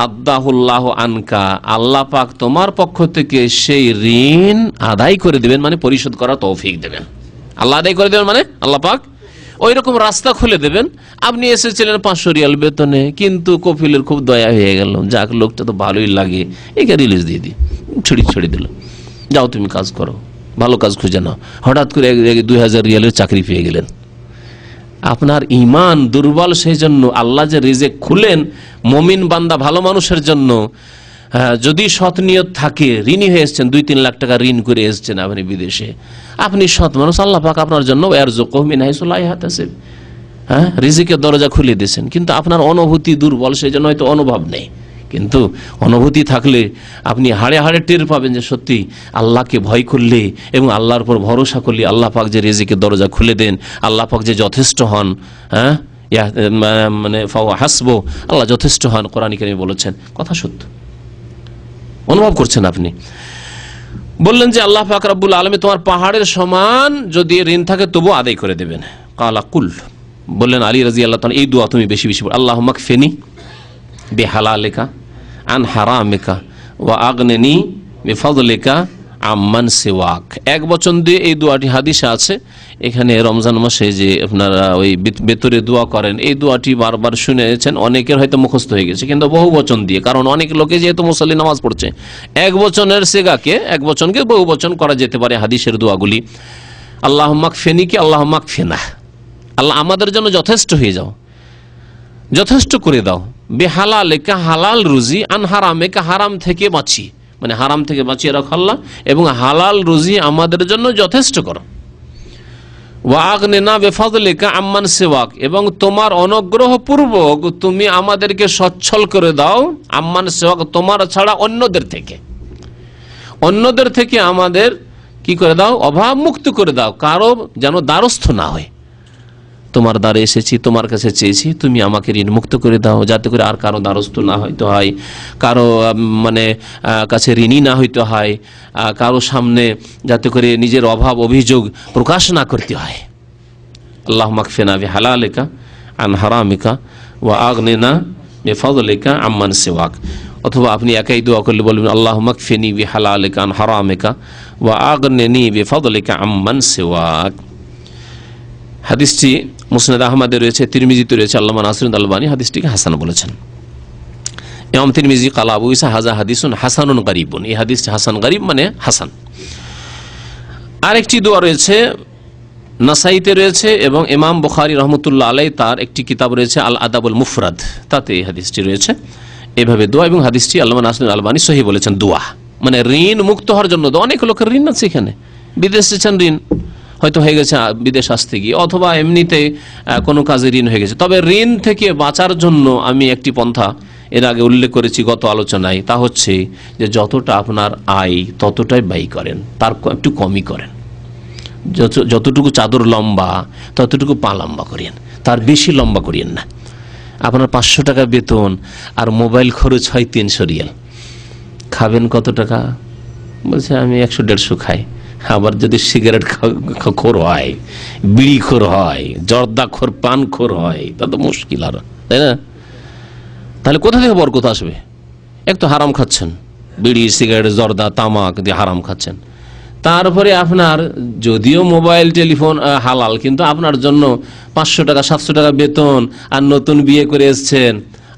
আদাহুল্লাহ আনকা, আল্লাহ পাক তোমার পক্ষ থেকে সেই ঋণ আদায় করে দেবেন, মানে পরিশোধ করার তৌফিক দেবেন। আল্লাহ আদায় করে দেবেন মানে আল্লাহ পাক ওই রকম রাস্তা খুলে দেবেন। আপনি এসেছিলেন 500 রিয়াল বেতনে, কিন্তু কফিলের খুব দয়া হয়ে গেল, যাক লোকটা তো ভালোই লাগে, একে রিলিজ দিয়ে দিই, ছড়ি দিল, যাও তুমি কাজ করো, ভালো কাজ খুঁজে নাও। হঠাৎ করে 2000 রিয়ালের চাকরি পেয়ে গেলেন। আপনার ইমান দুর্বল, সেই জন্য আল্লাহ যে রিজেক খুলেন মুমিন বান্দা ভালো মানুষের জন্য, যদি সৎ নিয়ত থাকে, ঋণী হয়ে এসছেন, 2-3 লাখ টাকা ঋণ করে এসছেন আপনি বিদেশে, আপনি সৎ মানুষ, আল্লাহ পাক আপনার জন্য রিজিকের দরজা খুলে দিয়েছেন, কিন্তু আপনার অনুভূতি দুর্বল, সেই জন্য হয়তো অনুভব নেই। কিন্তু অনুভূতি থাকলে আপনি হাড়ে হাড়ে টের পাবেন যে সত্যি আল্লাহকে ভয় করলে এবং আল্লাহর উপর ভরসা করলে আল্লাহ পাক যে রিজিকের দরজা খুলে দেন, আল্লাহ পাক যে যথেষ্ট হন, মানে হাসবো, আল্লাহ যথেষ্ট হন, কোরআন কারীমে বলেছেন, কথা সত্য, অনুভব করছেন আপনি। বললেন যে আল্লাহ পাক রব্বুল আলামিন তোমার পাহাড়ের সমান যদি ঋণ থাকে তবু আদায় করে দেবেন। কালা কুল, বললেন আলী রাদিয়াল্লাহু তাআলা, এই দোয়া তুমি বেশি বেশি পড়ো, আল্লাহুম্মা কফিনি বিহালালিকা আন হারামিকা ওয়া আগনিনি বিফাদলিকা আম্মান সিওয়াক। এক বচন দিয়ে এই দোয়াটি হাদিসে আছে। এখানে রমজান মাসে যে আপনারা ওই বেতরে দোয়া করেন, এই দোয়াটি বারবার শুনেছেন, অনেকের হয়তো মুখস্থ হয়ে গেছে, কিন্তু বহু বচন দিয়ে, কারণ অনেক লোকে যেহেতু মুসল্লি নামাজ পড়ছে, এক বচনের সেগাকে এক বচনকে বহু বচন করা যেতে পারে হাদিসের দোয়াগুলি। আল্লাহুম্মা কফিনিকে আল্লাহুম্মা কফিনা, আল্লাহ আমাদের জন্য যথেষ্ট হয়ে যাও, যথেষ্ট করে দাও, বেহালালিকা হালাল রুজি, আন হারামিকা হারাম থেকে বাঁচি, মানে হারাম থেকে বাঁচিয়ে রাখো আল্লাহ, এবং হালাল রুজি আমাদের জন্য যথেষ্ট করো। ওয়া আগনিনা বিফাদলিকা আম্মান সিওয়াক, এবং তোমার অনুগ্রহ পূর্বক তুমি আমাদেরকে সচ্ছল করে দাও, আম্মান সিওয়াক তোমার ছাড়া অন্যদের থেকে, অন্যদের থেকে আমাদের কি করে দাও, অভাব মুক্ত করে দাও, কারো যেন দ্বারস্থ না হয়। তোমার দ্বারে এসেছি, তোমার কাছে চেয়েছি, তুমি আমাকে ঋণ মুক্ত করে দাও, যাতে করে আর কারো দ্বারস্থ না হইতে হয়, কারো মানে কাছে ঋণী না হইতে হয়, কারো সামনে যাতে করে নিজের অভাব অভিযোগ প্রকাশ না করতে হয়। আল্লাহুম্মা কফিনা বিহালালিকা আন হারামিকা ওয়া আগনিনা বিফাদলিকা আম্মান সিওয়াক। অথবা আপনি একাই দোয়া করলে বলবেন আল্লাহুম্মা কফিনি বিহালালিকা আন হারামিকা ওয়া আগনিনি বিফাদলিকা আম্মান সিওয়াক। হাদিসটি মুসনাদ আহমদে রয়েছে, তিরমিজিতে রয়েছে, আল্লামা নাসিরুদ্দিন আলবানী হাদিসটিকে হাসান বলেছেন। ইমাম তিরমিজি ক্বালা আবু ঈসা হাযা হাদিসুন হাসানুন গরীবুন, এই হাদিসটি হাসান, গরীব মানে হাসান। আরেকটি দোয়া রয়েছে নাসাইতে রয়েছে, এবং ইমাম বুখারী রাহমাতুল্লাহ আলাইহি তার একটি কিতাব রয়েছে আল আদাবুল মুফরাদ, তাতে এই হাদিসটি রয়েছে এভাবে দোয়া, এবং হাদিসটি আল্লামা নাসিরুদ্দিন আলবানী সহিহ বলেছেন। দোয়া মানে ঋণ মুক্ত হওয়ার জন্য। অনেক লোকের ঋণ আছে, এখানে বিদেশে এসেছেন, ঋণ হয়তো হয়ে গেছে বিদেশ আসতে গিয়ে, অথবা এমনিতে কোনো কাজে ঋণ হয়ে গেছে। তবে ঋণ থেকে বাঁচার জন্য আমি একটি পন্থা এর আগে উল্লেখ করেছি গত আলোচনায়, তা হচ্ছে যে যতটা আপনার আয় ততটাই ব্যয় করেন, তার একটু কমই করেন। যতটুকু চাদর লম্বা ততটুকু পা লম্বা করিয়েন, তার বেশি লম্বা করিয়েন না। আপনার 500 টাকা বেতন আর মোবাইল খরচ হয় 300 রিয়াল, খাবেন কত টাকা? বলছে আমি 100-150 খাই। আবার যদি সিগারেট খোর হয়, বিড়ি খোর হয়, জর্দা খোর, পান খোর হয়, তা তো মুশকিল আরো, তাই না? তাহলে কোথা থেকে বরকত আসবে? এক তো হারাম খাচ্ছেন, বিড়ি সিগারেট জর্দা তামাক দিয়ে হারাম খাচ্ছেন, তারপরে আপনার যদিও মোবাইল টেলিফোন হালাল, কিন্তু আপনার জন্য 500 টাকা 700 টাকা বেতন, আর নতুন বিয়ে করে এসছেন।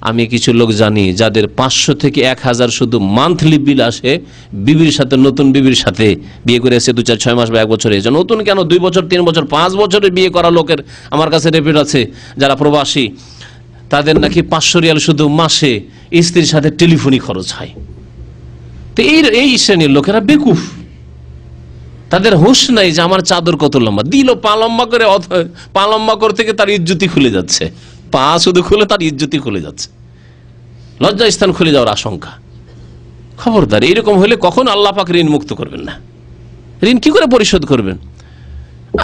আমি কিছু লোক জানি যাদের 500 থেকে 1000 শুধু মান্থলি বিল আসে, বিবির সাথে, নতুন বিবির সাথে বিয়ে করে এসে 2-4-6 মাস বা 1 বছর হয়েছে। নতুন কেন, 2 বছর 3 বছর 5 বছরে বিয়ে করা লোকের আমার কাছে রেপিড আছে, যারা প্রবাসী, তাদের নাকি 500 রিয়াল শুধু মাসে স্ত্রীর সাথে টেলিফোনই খরচ হয়। তো এই শ্রেণীর লোকেরা বেকুফ, তাদের হুঁশ নাই যে আমার চাদর কত লম্বা, দিল পা লম্বা করে, পা লম্বা করতে থেকে তার ইজ্জতি খুলে যাচ্ছে, পা শুধু খুলে তার ইজ্জতি খুলে যাচ্ছে, লজ্জা স্থান খুলে যাওয়ার আশঙ্কা। খবরদার, এইরকম হলে কখন আল্লাহ পাক ঋণ মুক্ত করবেন না। ঋণ কি করে পরিশোধ করবেন?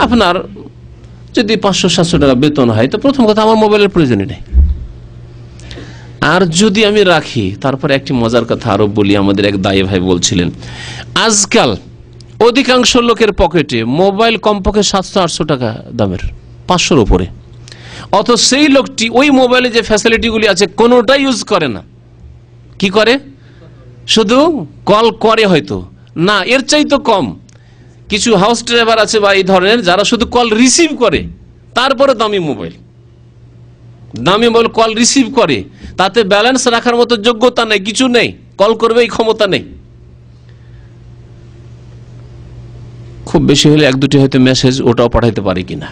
আপনার যদি 500-700 টাকা বেতন হয়, তো প্রথম কথা আমার মোবাইলের প্রয়োজনই নেই। আর যদি আমি রাখি, তারপরে একটি মজার কথা আরো বলি, আমাদের এক দায়ী ভাই বলছিলেন, আজকাল অধিকাংশ লোকের পকেটে মোবাইল কমপক্ষে 700-800 টাকা দামের, 500-র উপরে। অথচ সেই লোকটি ওই মোবাইলে যে ফ্যাসিলিটিগুলি আছে কোনোটাই ইউজ করে না। কি করে? শুধু কল করে, হয়তো না, এর চাইতে কম কিছু হাউস ড্রাইভার আছে বা এই ধরনের যারা শুধু কল রিসিভ করে, তারপরে দামি মোবাইল কল রিসিভ করে, তাতে ব্যালেন্স রাখার মতো যোগ্যতা নেই, কিছু নেই, কল করবে এই ক্ষমতা নেই। খুব বেশি হলে 1-2টি হয়তো মেসেজ, ওটাও পাঠাইতে পারে কিনা।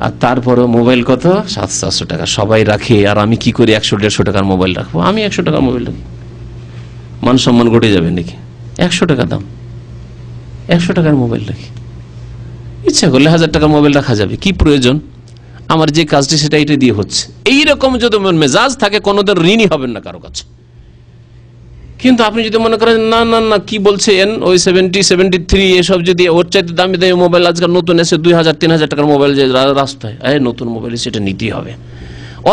আর তারপরে মোবাইল কত? 700-800 টাকা সবাই রাখে। আর আমি কি করি? 100-150 টাকার মোবাইল রাখবো। আমি 100 টাকার মোবাইল রাখবো, মান সম্মান ঘটে যাবে নাকি? 100 টাকা দাম, 100 টাকার মোবাইল রাখি। ইচ্ছা করলে 1000 টাকার মোবাইল রাখা যাবে, কি প্রয়োজন? আমার যে কাজটি সেটা এটা দিয়ে হচ্ছে। এইরকম যদি মেজাজ থাকে, কোনোদিন ঋণই হবেন না কারো কাছে। কিন্তু আপনি যদি মনে করেন না না না কি বলছেন, ওই 70-73 এসব যদি ওর চাইতে দামি দামি মোবাইল আজকাল নতুন এসে 2000-3000 টাকার মোবাইল যে রাস্তায়, নতুন মোবাইল সেটা নিতেই হবে।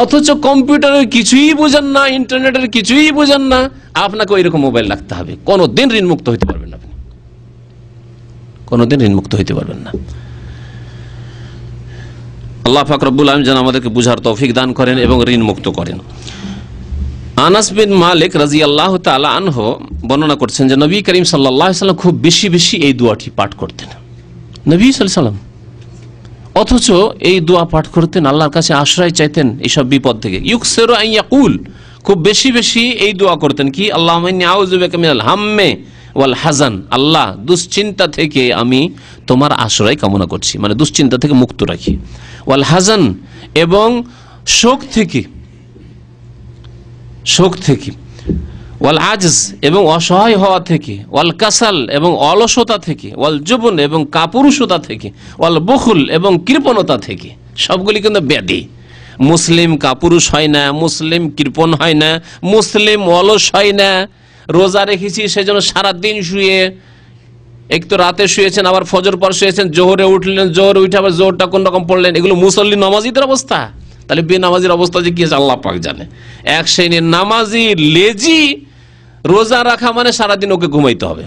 অথচ কম্পিউটারের কিছুই বোঝেন না, ইন্টারনেটের কিছুই বোঝেন না, আপনাকে ওইরকম মোবাইল রাখতে হবে। কোনোদিন ঋণমুক্ত হইতে পারবেন না, আপনি কোনোদিন ঋণমুক্ত হইতে পারবেন না। আল্লাহ পাক রব্বুল আলামিন যেন আমাদেরকে বুঝার তৌফিক দান করেন এবং ঋণ মুক্ত করেন। আনাস বিন মালিক রাদিয়াল্লাহু তাআলা আনহু বর্ণনা করছেন যে নবী করিম সাল্লাল্লাহু আলাইহি ওয়াসাল্লাম খুব বেশি বেশি এই দোয়াটি পাঠ করতেন, নবী সাল্লাল্লাহু আলাইহি ওয়াসাল্লাম। অথচ এই দোয়া পাঠ করতেন, আল্লাহর কাছে আশ্রয় চাইতেন এইসব বিপদ থেকে। ইউকসিরু আন ইয়াকুল, খুব বেশি বেশি এই দোয়া করতেন কি? আল্লাহুম্মা ইন্নী আউযু বিকা মিনাল হাম্মি ওয়াল হাজান, আল্লাহ দুশ্চিন্তা থেকে আমি তোমার আশ্রয় কামনা করছি, মানে দুশ্চিন্তা থেকে মুক্ত রাখি। ওয়াল হাজান, এবং শোক থেকে, ওয়াল আজজ, এবং অসহায় হওয়া থেকে, ওয়াল কাসাল, এবং অলসতা থেকে, ওয়াল জুবন, এবং কাপুরুষতা থেকে, ওয়াল বুখল, এবং কৃপণতা থেকে। সবগুলি কিন্তু ব্যাধি। মুসলিম কাপুরুষ হয় না, মুসলিম কৃপণ হয় না, মুসলিম অলস হয় না। রোজা রেখেছি সেজন্য সারাদিন শুয়ে, এক তো রাতে শুয়েছেন, আবার ফজর পর শুয়েছেন, জোহরে উঠলেন, জোহরে উঠে আবার জোহরটা কোন রকম পড়লেন, এগুলো মুসল্লি নামাজিদের অবস্থা। তাহলে বেনামাজির অবস্থা যে কি আছে আল্লাহ পাক জানে। এক শ্রেণীর নামাজি লেজি, রোজা রাখা মানে সারাদিন ওকে ঘুমাইতে হবে,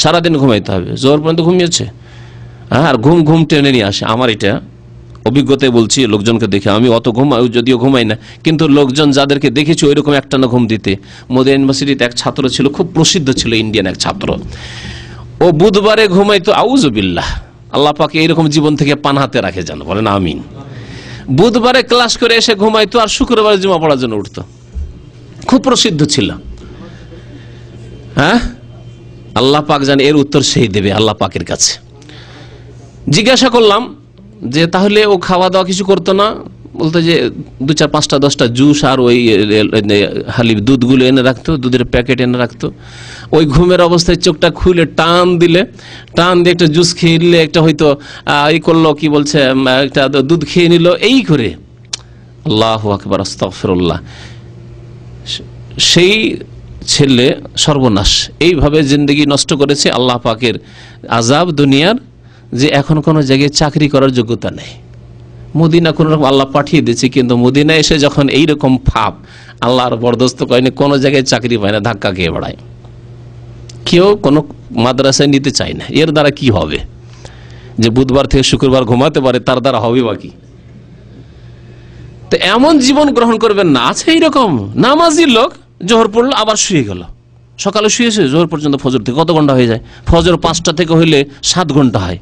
সারাদিন ঘুমাইতে হবে, জোহর পর্যন্ত ঘুমিয়েছে, আর ঘুম টেনে নিয়ে আসে। আমার এটা অভিজ্ঞতায় বলছি, লোকজনকে দেখে, আমি অত যদিও ঘুমাই না, কিন্তু লোকজন যাদেরকে দেখেছি ওইরকম একটানা ঘুম দিতে। মদিনা ইউনিভার্সিটিতে এক ছাত্র ছিল, খুব প্রসিদ্ধ ছিল, ইন্ডিয়ান এক ছাত্র। ও বুধবারে ঘুমাইতো, আউযুবিল্লাহ, আল্লাহ পাক এইরকম জীবন থেকে পানাহাতে রাখে যেন, বলেন আমিন। বুধবারে ক্লাস করে এসে ঘুমাইতো, আর শুক্রবারে জুমা পড়ার জন্য উঠতো। খুব প্রসিদ্ধ ছিল। আল্লাহ পাক জানে এর উত্তর সেই দেবে আল্লাহ পাকের কাছে। জিজ্ঞাসা করলাম যে তাহলে ও খাওয়া দাওয়া কিছু করতো না? বলতো যে 2-4-5-10টা জুস আর ওই হালিব দুধগুলো এনে রাখতো, দুধের প্যাকেট এনে রাখতো। ওই ঘুমের অবস্থায় চোখটা খুলে টান দিয়ে একটা জুস খেয়ে নিলে, একটা হয়তো এই করলো, কি বলছে, একটা দুধ খেয়ে নিল, এই করে। আল্লাহু আকবার, আস্তাগফিরুল্লাহ। সেই ছেলে সর্বনাশ, এইভাবে জিন্দেগি নষ্ট করেছে। আল্লাহ পাকের আযাব দুনিয়ার, যে এখন কোনো জায়গায় চাকরি করার যোগ্যতা নেই। মদিনা কোন রকম আল্লাহ পাঠিয়ে দিয়েছে, কিন্তু মদিনা এসে যখন এইরকম ফাপ, আল্লাহর বরদস্ত করেনি, কোনো জায়গায় চাকরি পায় না, ধাক্কা খেয়ে বেড়ায়। কেউ কোনো মাদ্রাসায় নিতে চায় না। এর দ্বারা কি হবে? যে বুধবার থেকে শুক্রবার ঘুমাতে পারে, তার দ্বারা হবে বাকি। তো এমন জীবন গ্রহণ করবেন না। আছে এইরকম নামাজি লোক, জোহর পড়লো আবার শুয়ে গেল, সকালে শুয়েছে জোহর পর্যন্ত, ফজর থেকে কত ঘন্টা হয়ে যায়? ফজর 5টা থেকে হইলে 7 ঘন্টা হয়।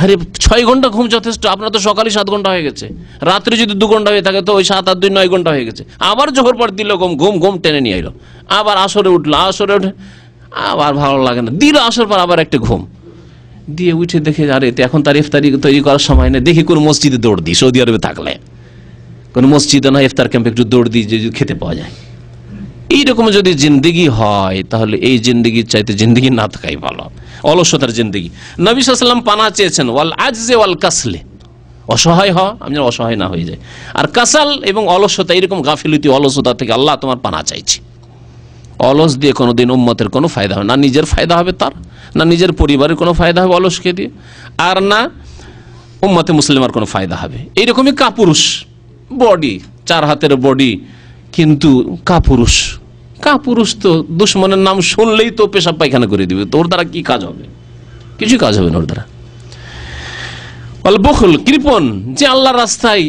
আরে 6 ঘন্টা ঘুম যথেষ্ট, আপনার তো সকালে 7 ঘন্টা হয়ে গেছে। রাত্রে যদি 2 ঘন্টা হয়ে থাকে তো ওই 7 আর 2 9 ঘন্টা হয়ে গেছে। আবার জোহর পর দিল ঘুম টেনে নিয়ে এলো, আবার আসরে উঠলো, আসরে উঠে আবার ভালো লাগে না, দিল আসর পর আবার একটা ঘুম দিয়ে উঠে দেখে, আরে এখন তার ইফতারি তৈরি করার সময় নেই, দেখি কোন মসজিদে দৌড় দিই। সৌদি আরবে থাকলে কোন মসজিদে না, ইফতার ক্যাম্পে একটু দৌড় দিই, যে খেতে পাওয়া যায়। এইরকম যদি জিন্দেগি হয়, তাহলে এই জিন্দেগির চাইতে জিন্দেগি না থাকাই ভালো, অলসতার জিন্দেগি। নবী সাল্লাল্লাহু আলাইহি ওয়াসাল্লাম পানা চেয়েছেন ওয়াল আজজে ওয়াল কাসলে, অসহায় হওয়া, আমি অসহায় না হয়ে যায়। আর কাসাল এবং অলসতা, এরকম গাফিলতি, অলসতা থেকে আল্লাহ তোমার পানা চাইছি। অলস দিয়ে কোনোদিন উম্মতের কোনো ফায়দা হবে না, নিজের ফায়দা হবে তার, না নিজের পরিবারের কোনো ফায়দা হবে অলসকে দিয়ে, আর না উম্মতে মুসলিমার কোনো ফায়দা হবে। এইরকমই কাপুরুষ বডি, 4 হাতের বডি, কিন্তু কাপুরুষ তো দুশ্মনের নাম শুনলেই তো পেশাব পায়খানা করে দিবে। তোর দ্বারা কি কাজ হবে? কিছু কাজ হবে না ওর দ্বারা। অল বখল, কৃপণ, যে আল্লাহর রাস্তায়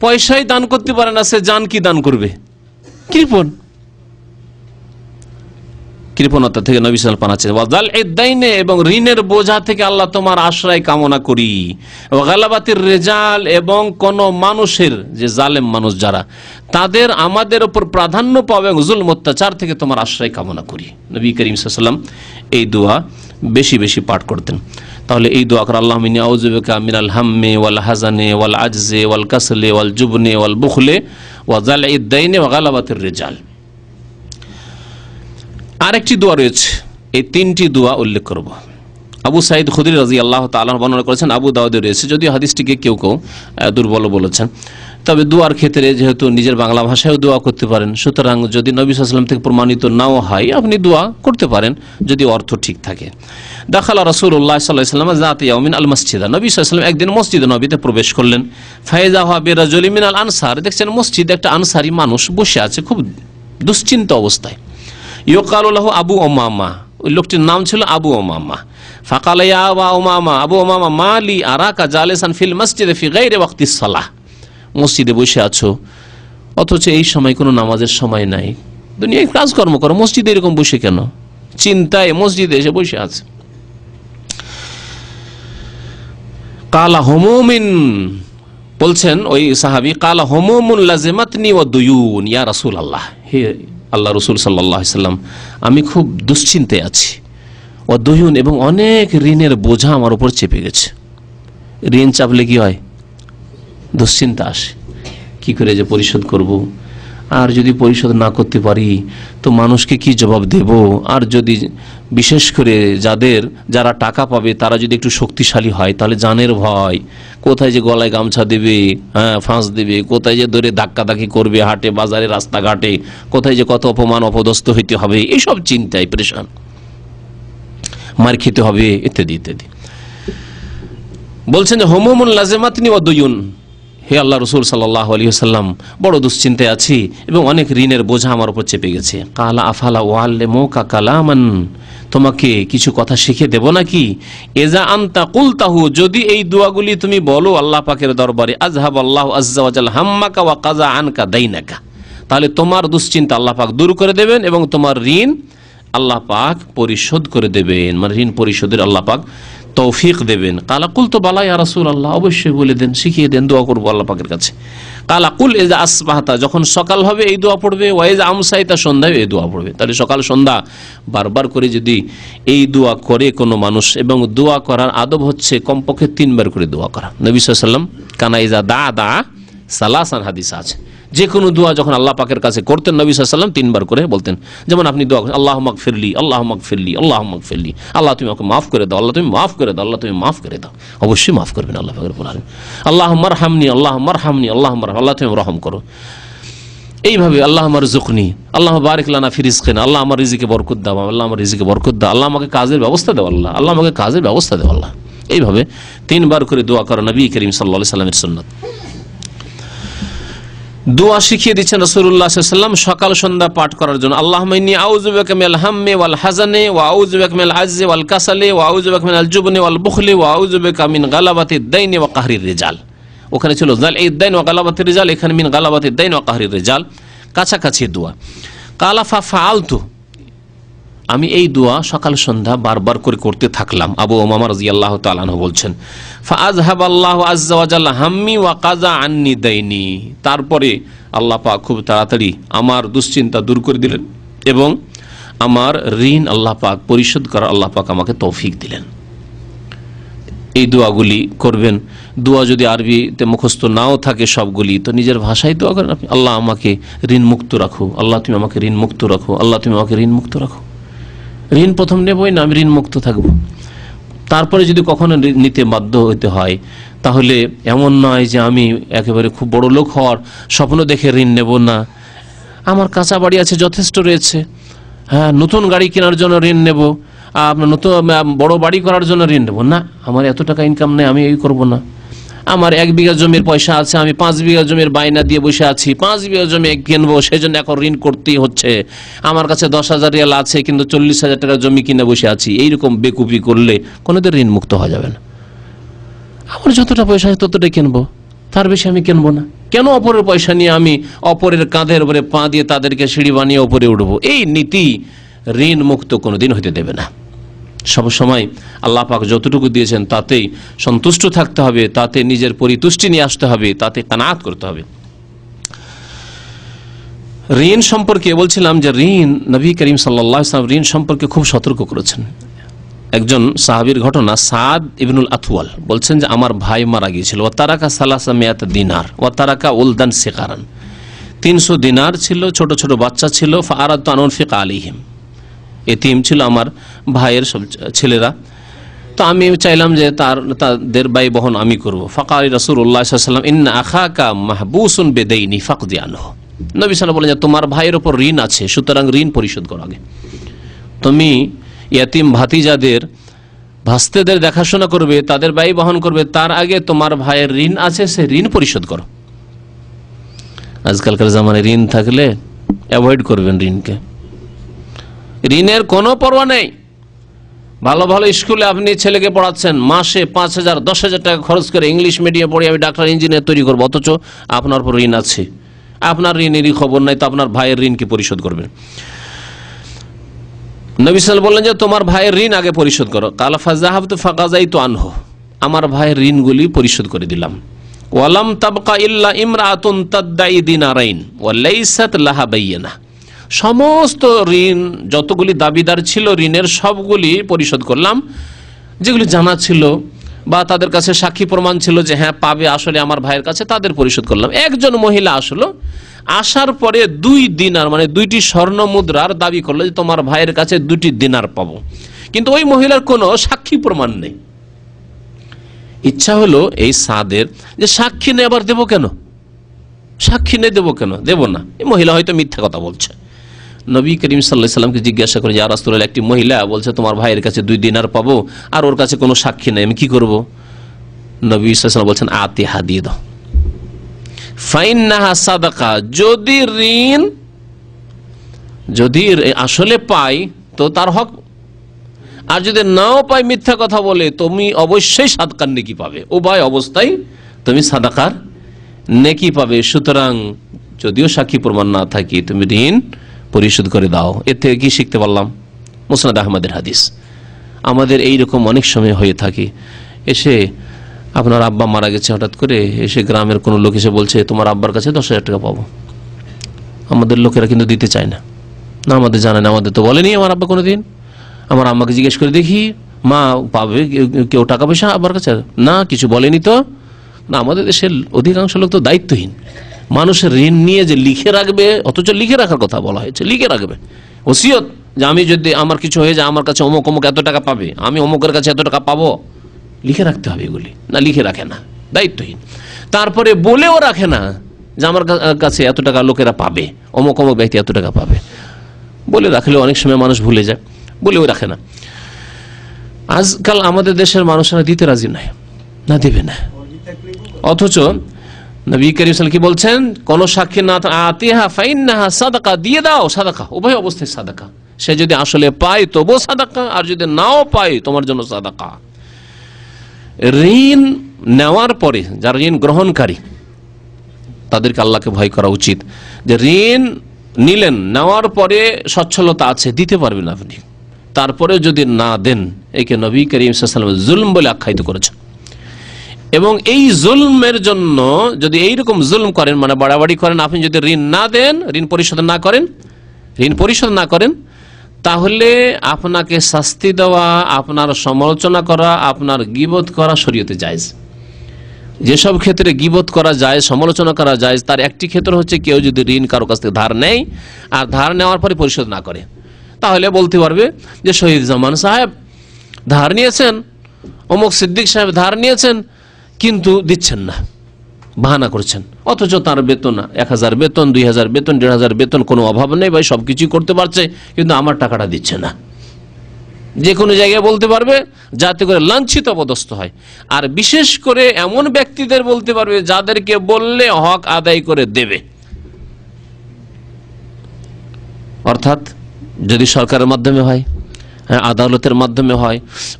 পয়সাই দান করতে পারে না, সে জান কি দান করবে? কৃপণতা থেকে নবী সাল্লাল্লাহু আলাইহি ওয়াসাল্লাম পানাচ্ছেন। ওয়াজাল ইদ্দাইনে, এবং ঋণের বোঝা থেকে আল্লাহ তোমার আশ্রয় কামনা করি। ওয়া গালাবাতির রিজাল, এবং কোন মানুষের, যে জালেম মানুষ যারা, তাদের আমাদের উপর প্রাধান্য পাবে, এবং জুলম অত্যাচার থেকে তোমার আশ্রয় কামনা করি। নবী করিম সাল্লাল্লাহু আলাইহি ওয়াসাল্লাম এই দোয়া বেশি বেশি পাঠ করতেন। তাহলে এই দোয়া করে, আল্লাহুম্মা ইন্নী আউযু বিকা মিনাল হাম্মি ওয়াল হাযানি ওয়াল আজজি ওয়াল কাসলি ওয়াল জুবনি ওয়াল বুখলি ওয়া যালঈদ দাইনি ওয়া গালাবাতির রিজাল। আরেকটি দোয়া রয়েছে, এই তিনটি দোয়া উল্লেখ করব। আবু সাঈদ খুদরি রাদিয়াল্লাহু তাআলা বর্ণনা করেছেন, আবু দাউদে রয়েছে, যদিও হাদিসটিকে কেউ কেউ দুর্বল বলেছেন। তবে দোয়ার ক্ষেত্রে যেহেতু নিজের বাংলা ভাষায়ও দোয়া করতে পারেন, সুতরাং যদি নবী সাল্লাল্লাহু আলাইহি ওয়াসাল্লাম থেকে প্রমাণিত নাও হয়, আপনি দোয়া করতে পারেন যদি অর্থ ঠিক থাকে। দাখালা রাসূলুল্লাহ সাল্লাল্লাহু আলাইহি ওয়াসাল্লাম যাত ইয়াউমিন আল মসজিদ, নবী সাল্লাল্লাহু আলাইহি ওয়াসাল্লাম একদিন মসজিদে নববীতে প্রবেশ করলেন। ফাইজা হুয়া বিরাজুলিন মিনাল আনসার, দেখছেন মসজিদে একটা আনসারী মানুষ বসে আছে খুব দুশ্চিন্তা অবস্থায়। ইউকালু লাহু আবু উমামা, ওই লোকটির নাম ছিল আবু উমামা। ফাকালা ইয়া আবু উমামা, আবু উমামা মালি আরাকা জালিসান ফিল মসজিদে ফি গায়রি ওয়াক্তিস সালাহ, মসজিদে বসে আছো অথচ এই সময় কোনো নামাজের সময় নাই, দুনিয়ায় কাজকর্ম করো, মসজিদে এরকম বসে কেন? চিন্তায় মসজিদে এসে বসে আছে। কালা হুমুমিন, বলছেন ওই সাহাবী, কালা হুমুমুন লাজিমাতনি ওয়া দুয়ুন ইয়া রাসূলুল্লাহ, হে আল্লাহ রসুল সাল্লাল্লাহু আলাইহি ওয়াসাল্লাম, আমি খুব দুশ্চিন্তায় আছি। ও দুয়ুন, এবং অনেক ঋণের বোঝা আমার উপর চেপে গেছে। ঋণ চাপলে কি হয়? দুশ্চিন্তা আসে, কি করে যে পরিশোধ করব, আর যদি পরিশোধ না করতে পারি তো মানুষকে কি জবাব দেব, আর যদি বিশেষ করে যারা টাকা পাবে তারা যদি একটু শক্তিশালী হয় তাহলে জানের ভয়, কোথায় যে গলায় গামছা দেবে, ফাঁস দেবে, কোথায় যে ধরে ধাক্কাধাক্কি করবে হাটে বাজারে রাস্তাঘাটে, কোথায় যে কত অপমান অপদস্থ হইতে হবে, এইসব চিন্তায় পরেশান, মার খেতে হবে ইত্যাদি ইত্যাদি। বলছেন যে হুমুমুন লাজিমাতনি ওয়া দুয়ুন, হে আল্লাহ রসুল সাল্লাল্লাহু আলাইহি ওয়াসাল্লাম, বড় দুশ্চিন্তায় আছি এবং অনেক ঋণের বোঝা আমার উপর চেপে গেছে। কালা আফালা ওয়াল্লিমুকা কালামান, তোমাকে কিছু কথা শিখে দেব নাকি? এজা আনতা কুলতাহু, যদি এই দোয়াগুলি তুমি বলো আল্লাহ পাকের দরবারে, আযহাবাল্লাহু আযজা ওয়া জাল্লা হাম্মাকা ওয়া কাযা আনকা দাইনাকা, তাহলে তোমার দুশ্চিন্তা আল্লাহ পাক দূর করে দেবেন এবং তোমার ঋণ আল্লাহ পাক পরিশোধ করে দেবেন, মানে ঋণ পরিশোধের আল্লাহ পাক তৌফিক দেবেন। কালা কুল তো বালা ইয়া রাসূলুল্লাহ, অবশ্যই বলে দেন, শিখিয়ে দেন, দোয়া করবো আল্লাহ পাকের কাছে। কালা কুল ইজা আসবাহতা, যখন সকাল হবে এই দোয়া পড়বে, ওয়া ইজা আমসাইতা, সন্ধ্যায় এই দোয়া পড়বে। তাহলে সকাল সন্ধ্যা বারবার করে যদি এই দোয়া করে কোনো মানুষ, এবং দোয়া করার আদব হচ্ছে কমপক্ষে 3 বার করে দোয়া করা। নবী সাল্লাল্লাহু আলাইহি ওয়াসাল্লাম কানা ইজা দা সালাসান, হাদিস আছে, যে কোনো দোয়া যখন আল্লাহ পাকের কাছে করতেন নবী সাল্লাল্লাহু আলাইহি ওয়াসাল্লাম 3 বার করে বলতেন। যেমন আপনি দোয়া করেন, আল্লাহুম্মা গফিরলি, আল্লাহুম্মা গফিরলি, আল্লাহুম্মা গফিরলি, আল্লাহ তুমি আমাকে মাফ করে দাও, আল্লাহ তুমি মাফ করে দাও, আল্লাহ তুমি মাফ করে দাও, অবশ্যই মাফ করবেন আল্লাহ পাকের বলেন। আল্লাহুম্মা আরহামনি, আল্লাহুম্মা আরহামনি, আল্লাহুম্মা আরহাম, আল্লাহ তুমি রহম করো। এইভাবে আল্লাহুম্মা রযুকনি, আল্লাহুম্মা বারিক লানা ফি রিজকিনা, আল্লাহ আমার রিজিকে বরকত দাও, আল্লাহ আমার রিজিকে বরকত দাও, আল্লাহ আমাকে কাজের ব্যবস্থা দাও, আল্লাহ আল্লাহ আমাকে কাজের ব্যবস্থা দাও আল্লাহ। এইভাবে 3 বার করে দোয়া করা নবী করিম সাল্লাল্লাহু আলাইহি ওয়াসাল্লামের সুন্নাত। দোয়া শিখিয়ে দিচ্ছেন রাসূলুল্লাহ সাল্লাল্লাহু আলাইহি ওয়াসাল্লাম সকাল সন্ধ্যা পাঠ করার জন্য। আল্লাহুম্মা ইন্নী আউযু বিকা মিনাল হাম্মি ওয়াল হাযানি ওয়া আউযু বিকা মিনাল আজজি ওয়াল কাসালি ওয়া আউযু বিকা মিনাল জুবনি ওয়াল বুখলি ওয়া আউযু বিকা মিন গালাবাতিদ দাইনি ওয়া কাহরির রিজাল। ওখানে ছিল যালঈদ দাইন ওয়া গালাবাতির রিজাল, এখানে মিন গালাবাতিদ দাইন ওয়া কাহরির রিজাল, কাছাকাছি দোয়া। কালা ফাআলতু, আমি এই দোয়া সকাল সন্ধ্যা বারবার করে করতে থাকলাম। আবু উমামা রাদিয়াল্লাহু তাআলা আনহু বলছেন, ফাআযহাবাল্লাহু আযজা ওয়া জাল্লা হাম্মি ওয়া কাযা আন্নি দাইনি, তারপরে আল্লাহ পাক খুব তাড়াতাড়ি আমার দুশ্চিন্তা দূর করে দিলেন এবং আমার ঋণ আল্লাহ পাক পরিশোধ করার আল্লাহ পাক আমাকে তৌফিক দিলেন। এই দোয়াগুলি করবেন। দোয়া যদি আরবিতে মুখস্থ নাও থাকে সবগুলি, তো নিজের ভাষায় দোয়া করেন আপনি, আল্লাহ আমাকে ঋণ মুক্ত রাখো, আল্লাহ তুমি আমাকে ঋণ মুক্ত রাখো, আল্লাহ তুমি আমাকে ঋণ মুক্ত রাখো। ঋণ প্রথম নেবই না, আমি ঋণ মুক্ত থাকব। তারপরে যদি কখনো নিতে বাধ্য হতে হয় তাহলে এমন নয় যে আমি একেবারে খুব বড় লোক হওয়ার স্বপ্ন দেখে ঋণ নেব না, আমার কাঁচা বাড়ি আছে যথেষ্ট রয়েছে, হ্যাঁ নতুন গাড়ি কেনার জন্য ঋণ নেব, আপনার নতুন বড় বাড়ি করার জন্য ঋণ নেব না, আমার এত টাকা ইনকাম নেই আমি এই করব না, আমার 1 বিঘা জমির পয়সা আছে, আমি 5 বিঘা জমির বায়না দিয়ে বসে আছি, 5 বিঘা জমি কিনবো সেজন্য এখন ঋণ করতেই হচ্ছে, আমার কাছে 10,000 রিয়াল আছে কিন্তু 40,000 টাকা জমি কিনে বসে আছি, এইরকম বেকুপি করলে কোনোদিন ঋণ মুক্ত হওয়া যাবে না। আমার যতটা পয়সা আছে ততটাই কিনবো, তার বেশি আমি কিনবো না। কেন অপরের পয়সা নিয়ে আমি অপরের কাঁধের উপরে পা দিয়ে তাদেরকে সিঁড়ি বানিয়ে উপরে উঠবো? এই নীতি ঋণ মুক্ত কোনোদিন হতে দেবে না। সব সময় আল্লাহ পাক যতটুকু দিয়েছেন তাতেই সন্তুষ্ট থাকতে হবে, তাতে নিজের পরিতুষ্টি নিয়ে আসতে হবে, তাতে কানাত করতে হবে। ঋণ সম্পর্কে বলছিলাম যে ঋণ, নবী করিম সাল্লাল্লাহু আলাইহি ওয়াসাল্লাম ঋণ সম্পর্কে খুব সতর্ক করেছেন। একজন সাহাবীর ঘটনা, সাদ ইবনুল আথওয়াল বলছেন যে আমার ভাই মারা গিয়েছিল, ওয়া তারাকা সালাসা মিয়াত দিনার ওয়া তারাকা উলদান সিগারান, 300 দিনার ছিল, ছোট ছোট বাচ্চা ছিল। ফাআরাদতু আন উনফিকা আলাইহিম, এতিম ছিল আমার ভাইয়ের সব ছেলেরা, তো আমি চাইলাম যে তাদের ব্যয় বহন আমি করব। ফাকাল রাসূলুল্লাহ সাল্লাল্লাহু আলাইহি ওয়াসাল্লাম ইন্না আখাকা মাহবুসুন বিদাইনি ফাকদি আনহু, নবী সাল্লাল্লাহু বলেন যে তোমার ভাইয়ের উপর ঋণ আছে, সুতরাং ঋণ পরিশোধ করো আগে। তুমি ইয়াতিম ভাতিজাদের, ভাস্তেদের দেখাশোনা করবে, তাদের ব্যয় বহন করবে, তার আগে তোমার ভাইয়ের ঋণ আছে, সে ঋণ পরিশোধ করো। আজকালকার জামানায় ঋণ থাকলে অ্যাভয়েড করবেন ঋণকে। ঋণের কোনো পরোয়া নেই। ভালো ভালো স্কুলে আপনি ছেলেকে পড়াচ্ছেন, মাসে 5,000 10,000 টাকা খরচ করে ইংলিশ মিডিয়ামে পড়ে আমি ডাক্তার ইঞ্জিনিয়ার তৈরি করবো, অথচ আপনার উপর ঋণ আছে, আপনার ঋণেরই খবর নাই, তো আপনার ভাইয়ের ঋণ কি পরিশোধ করবেন? নবী সাল্লাল্লাহু বললেন যে তোমার ভাইয়ের ঋণ আগে পরিশোধ করো। কালা ফাযাহাবতু ফাকাযাইতু আনহু, আমার ভাইয়ের ঋণগুলি পরিশোধ করে দিলাম। ওয়ালাম তাবকা ইল্লা ইমরাতুন তাদদাই দিনারাইন ওয়া লাইসাত লাহা বাইয়িনা, সমস্ত ঋণ যতগুলি দাবিদার ছিল ঋণের সবগুলি পরিশোধ করলাম, যেগুলি জানা ছিল বা তাদের কাছে সাক্ষী প্রমাণ ছিল যে হ্যাঁ পাবে আসলে আমার ভাইয়ের কাছে, তাদের পরিশোধ করলাম। একজন মহিলা আসলো, আসার পরে 2 দিনার মানে 2টি স্বর্ণ মুদ্রার দাবি করলো যে তোমার ভাইয়ের কাছে 2টি দিনার পাবো, কিন্তু ওই মহিলার কোনো সাক্ষী প্রমাণ নেই। ইচ্ছা হলো এই সাদের যে সাক্ষী নেই, আবার দেবো কেন, সাক্ষী নেই দেবো কেন, দেবো না, এই মহিলা হয়তো মিথ্যা কথা বলছে। নবী করিম সাল্লাল্লাহু আলাইহি সাল্লামকে জিজ্ঞাসা করে, ইয়া রাসূলুল্লাহ, একটি মহিলা বলছে তোমার ভাইয়ের কাছে 2 দিনার পাবো আর ওর কাছে কোনো সাক্ষী নেই, আমি কি করব? নবী সাল্লাল্লাহু আলাইহি ওয়াসাল্লাম বলছেন আতিহা, দিয়ে দাও। ফাইন্নাহা সাদাকা, যদি আসলে পাই তো তার হক, আর যদি নাও পাই মিথ্যা কথা বলে তুমি অবশ্যই সাদকার নেকি পাবে, উভয় অবস্থায় তুমি সাদাকার নেকি পাবে। সুতরাং যদিও সাক্ষী প্রমাণ না থাকে তুমি ঋণ পরিশোধ করে দাও। এর থেকে কি শিখতে পারলাম? মুসনাদ আহমদের হাদিস। আমাদের এইরকম অনেক সময় হয়ে থাকে, এসে আপনার আব্বা মারা গেছে, হঠাৎ করে এসে গ্রামের কোনো লোক এসে বলছে তোমার আব্বার কাছে 10,000 টাকা পাবো। আমাদের লোকেরা কিন্তু দিতে চায় না, না আমাদের জানে না, আমাদের তো বলেনি আমার আব্বা কোনো দিন। আমার আম্মাকে জিজ্ঞেস করে দেখি, মা পাবে কেউ টাকা পয়সা আব্বার কাছে? না, কিছু বলেনি তো। না, আমাদের দেশের অধিকাংশ লোক তো দায়িত্বহীন, মানুষের ঋণ নিয়ে যে লিখে রাখবে, অথচ লিখে রাখার কথা বলা হয়েছে, লিখে রাখবে ওসিয়ত যে আমি যদি আমার কিছু হয়ে যায় আমার কাছে অমুক অমুক এত টাকা পাবে, আমি অমুকের কাছে এত টাকা পাবো, লিখে রাখতে হবে এগুলি। না, লিখে রাখে না, দায়িত্বহীন। তারপরে বলেও রাখে না যে আমার কাছে এত টাকা লোকেরা পাবে, অমুক অমুক ব্যক্তি এত টাকা পাবে। বলে রাখলে অনেক সময় মানুষ ভুলে যায়, বলেও রাখে না। আজকাল আমাদের দেশের মানুষরা দিতে রাজি নয়, না দেবে না, অথচ নবী করিম সাল্লাল্লাহু আলাইহি ওয়াসাল্লাম কি বলছেন? কোন সাক্ষী না আতিহা ফাইন্নাহা সাদাকা, দিয়ে দাও সাদাকা, উভয় অবস্থায় সাদাকা। সে যদি আসলে পায় তবু সাদাকা, আর যদি নাও পায় তোমার জন্য সাদাকা। ঋণ নেওয়ার পরে যারা ঋণ গ্রহণকারী তাদেরকে আল্লাহকে ভয় করা উচিত, যে ঋণ নিলেন, নেওয়ার পরে সচ্ছলতা আছে, দিতে পারবেন আপনি, তারপরে যদি না দেন, একে নবী করিম সাল্লাল্লাহু আলাইহি ওয়াসাল্লাম জুলম বলে আখ্যায়িত করেছেন। এবং এই জুলমের জন্য যদি এইরকম জুলম করেন, মানে বাড়াবাড়ি করেন, আপনি যদি ঋণ না দেন, ঋণ পরিশোধ না করেন, তাহলে আপনাকে শাস্তি দেওয়া, আপনার সমালোচনা করা, আপনার গীবত করা শরীয়তে জায়েজ। যেসব ক্ষেত্রে গীবত করা যায়, সমালোচনা করা যায়, তার একটি ক্ষেত্র হচ্ছে কেউ যদি ঋণ কারো কাছ থেকে ধার নেয় আর ধার নেওয়ার পরে পরিশোধ না করে, তাহলে বলতে পারবে যে শহীদ জামান সাহেব ধার নিয়েছেন, অমুক সিদ্দিক সাহেব ধার নিয়েছেন, কিন্তু দিচ্ছেন না, বাহানা করছেন, অথচ তার বেতন 1,000 বেতন, 2,000 বেতন, 1,500 বেতন, কোনো অভাব নেই ভাই, সবকিছুই করতে পারছে, কিন্তু আমার টাকাটা দিচ্ছে না। যে কোনো জায়গায় বলতে পারবে, যাতে করে লাঞ্ছিত অপদস্থ হয়। আর বিশেষ করে এমন ব্যক্তিদের বলতে পারবে যাদেরকে বললে হক আদায় করে দেবে। অর্থাৎ যদি সরকারের মাধ্যমে হয়, আদালতের মাধ্যমে হয়,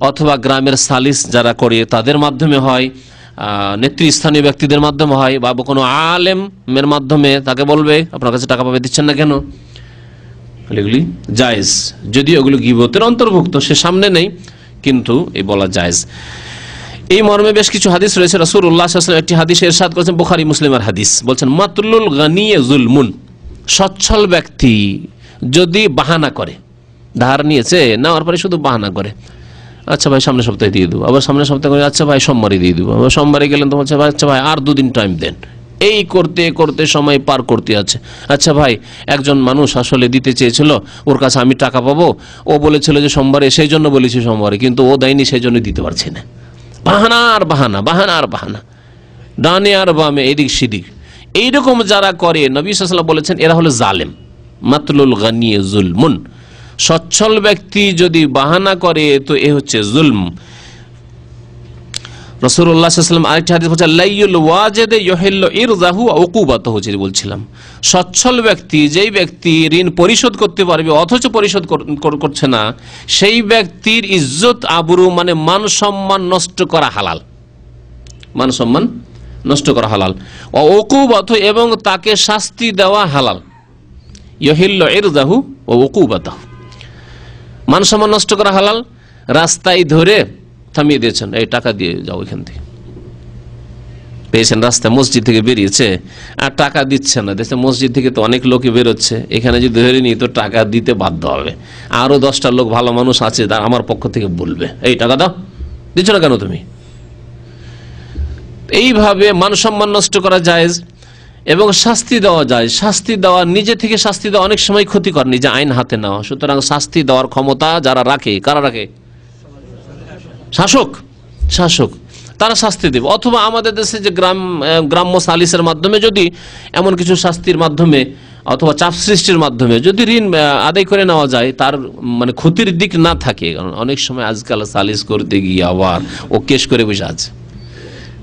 অথবা গ্রামের সালিস যারা করে তাদের মাধ্যমে হয়, নেতৃস্থানীয় ব্যক্তিদের মাধ্যমে হয় বা কোনো আলেমের মাধ্যমে তাকে বলবে আপনার কাছে টাকা পাবে, দিচ্ছেন না কেন, এগুলি জায়েজ। যদিও এগুলো গীবতের অন্তর্ভুক্ত, সে সামনে নেই, কিন্তু এই বলা জায়েজ। এই মর্মে বেশ কিছু হাদিস রয়েছে। রাসূলুল্লাহ সাল্লাল্লাহু আলাইহি ওয়াসাল্লাম একটি হাদিসে ইরশাদ করেছেন, বুখারী মুসলিমের হাদিস, বলছেন মাতলুল গানী যুলমুন, সচ্ছল ব্যক্তি যদি বাহানা করে, ধার নিয়েছে, নেওয়ার পরে শুধু বাহানা করে, আচ্ছা ভাই সামনের সপ্তাহে দিয়ে দেবো, আবার সামনের সপ্তাহে করে আচ্ছা ভাই সোমবারে দিয়ে দেবো, আবার সোমবারে গেলেন তো বলছে আচ্ছা ভাই আর 2 দিন টাইম দেন, এই করতে করতে সময় পার করতে আছে। আচ্ছা ভাই একজন মানুষ আসলে দিতে চেয়েছিল, ওর কাছে আমি টাকা পাবো, ও বলেছিল যে সোমবারে, সেই জন্য বলেছি সোমবারে, কিন্তু ও দেয়নি, সেই জন্য দিতে পারছি না। বাহানা আর বাহানা, বাহানা আর বাহানা, ডানে আর বামে, এদিক সেদিক। এইরকম যারা করে, নবী সাল্লাল্লাহু আলাইহি ওয়াসাল্লাম বলেছেন এরা হলো জালেম। মাতলুল গানী যুলমুন, সচ্ছল ব্যক্তি যদি বাহানা করে তো এ হচ্ছে জুলম। রাসূলুল্লাহ সাল্লাল্লাহু আলাইহি ওয়াসাল্লাম আরেকটি হাদিস বলছেন লাইয়ুল ওয়াজিদ ইউহিল্লু ইরযাহু ওয়া উকুবাতাহু, যেটা বলছিলাম, সচ্ছল ব্যক্তি, যেই ব্যক্তি ঋণ পরিশোধ করতে পারবে অথচ পরিশোধ করছে না, সেই ব্যক্তির ইজ্জত আবরু মানে মান সম্মান নষ্ট করা হালাল, মান সম্মান নষ্ট করা হালাল। ওয়া উকুবাতাহু, এবং তাকে শাস্তি দেওয়া হালাল। ইউহিল্লু ইরযাহু ওয়া উকুবাতাহু, মান সম্মান নষ্ট করা হালাল। রাস্তায় ধরে থামিয়ে দিয়েছেন, এই টাকা দিয়ে যাও এখান থেকে, পেয়েছেন রাস্তায়, মসজিদ থেকে বেরিয়েছে আর টাকা দিচ্ছে না, দেখছে মসজিদ থেকে তো অনেক লোকই বেরোচ্ছে, এখানে যদি ধরে নিই তো টাকা দিতে বাধ্য হবে, আরো 10টা লোক ভালো মানুষ আছে তার আমার পক্ষ থেকে বলবে এই টাকা দাও, দিচ্ছ না কেন তুমি। এইভাবে মান সম্মান নষ্ট করা জায়েজ এবং শাস্তি দেওয়া যায়। শাস্তি দেওয়া, নিজে থেকে শাস্তি দেওয়া অনেক সময় ক্ষতিকর, নিজে আইন হাতে নেওয়া। সুতরাং শাস্তি দেওয়ার ক্ষমতা যারা রাখে, কারা রাখে? শাসক, শাসক, তারা শাস্তি দেবে। অথবা আমাদের দেশে যে গ্রাম্য সালিসের মাধ্যমে যদি এমন কিছু শাস্তির মাধ্যমে অথবা চাপ সৃষ্টির মাধ্যমে যদি ঋণ আদায় করে নেওয়া যায়, তার মানে ক্ষতির দিক না থাকে। কারণ অনেক সময় আজকাল সালিস করতে গিয়ে আবার ও কেস করে বসে আছে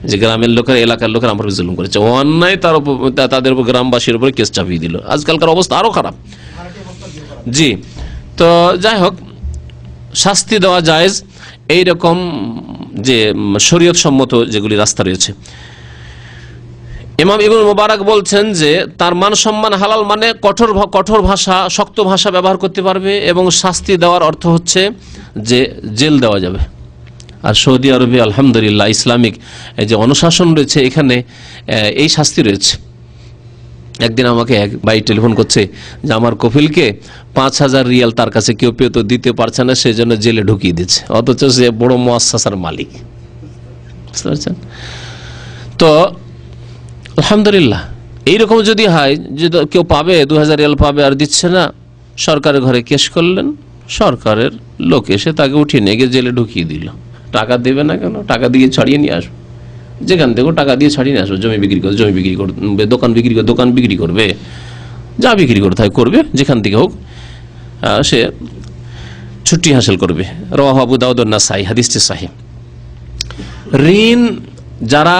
যে গ্রামের লোকের, এলাকার লোকের আমার জুলুম করেছে, অন্যায় তার উপর, তাদের উপর, গ্রামবাসীর উপরে কেস চাপিয়ে দিল। আজকালকার অবস্থা আরো খারাপ। জি, তো যাই হোক, শাস্তি দেওয়া জায়েজ এইরকম যে শরীয়ত সম্মত যেগুলি রাস্তা রয়েছে। ইমাম ইবনে মুবারক বলছেন যে তার মান সম্মান হালাল, মানে কঠোর ভাষা, শক্ত ভাষা ব্যবহার করতে পারবে, এবং শাস্তি দেওয়ার অর্থ হচ্ছে যে জেল দেওয়া যাবে। আর সৌদি আরবে আলহামদুলিল্লাহ ইসলামিক যে অনুশাসন রয়েছে, এখানে এই শাস্তি রয়েছে। একদিন আমাকে এক ভাই টেলিফোন করছে যে আমার কফিলকে 5000 রিয়াল তার কাছে কেউ পেয়ে তো দিতে পারছে না, সেই জন্য জেলে ঢুকিয়ে দিচ্ছে, অথচ সে বড় মুআসসাসার মালিক। বুঝতে পারছেন? তো আলহামদুলিল্লাহ এইরকম যদি হয় যে কেউ পাবে 2000 রিয়াল পাবে আর দিচ্ছে না, সরকারের ঘরে কেস করলেন, সরকারের লোক এসে তাকে উঠিয়ে নিয়ে গিয়ে জেলে ঢুকিয়ে দিল। টাকা দেবে না কেন? টাকা দিয়ে ছাড়িয়ে নিয়ে আসো, যেখান থেকে টাকা দিয়ে ছাড়িয়ে নিয়ে আসো। জমি বিক্রি করবে, জমি বিক্রি করবে, দোকান বিক্রি করবে, দোকান বিক্রি করবে, যা বিক্রি করতে হয় করবে, যেখান থেকে হোক সে ছুটি হাসিল করবে। রাওয়াহু আবু দাউদ ওয়ান নাসাই, হাদিসটি সহিহ। ঋণ যারা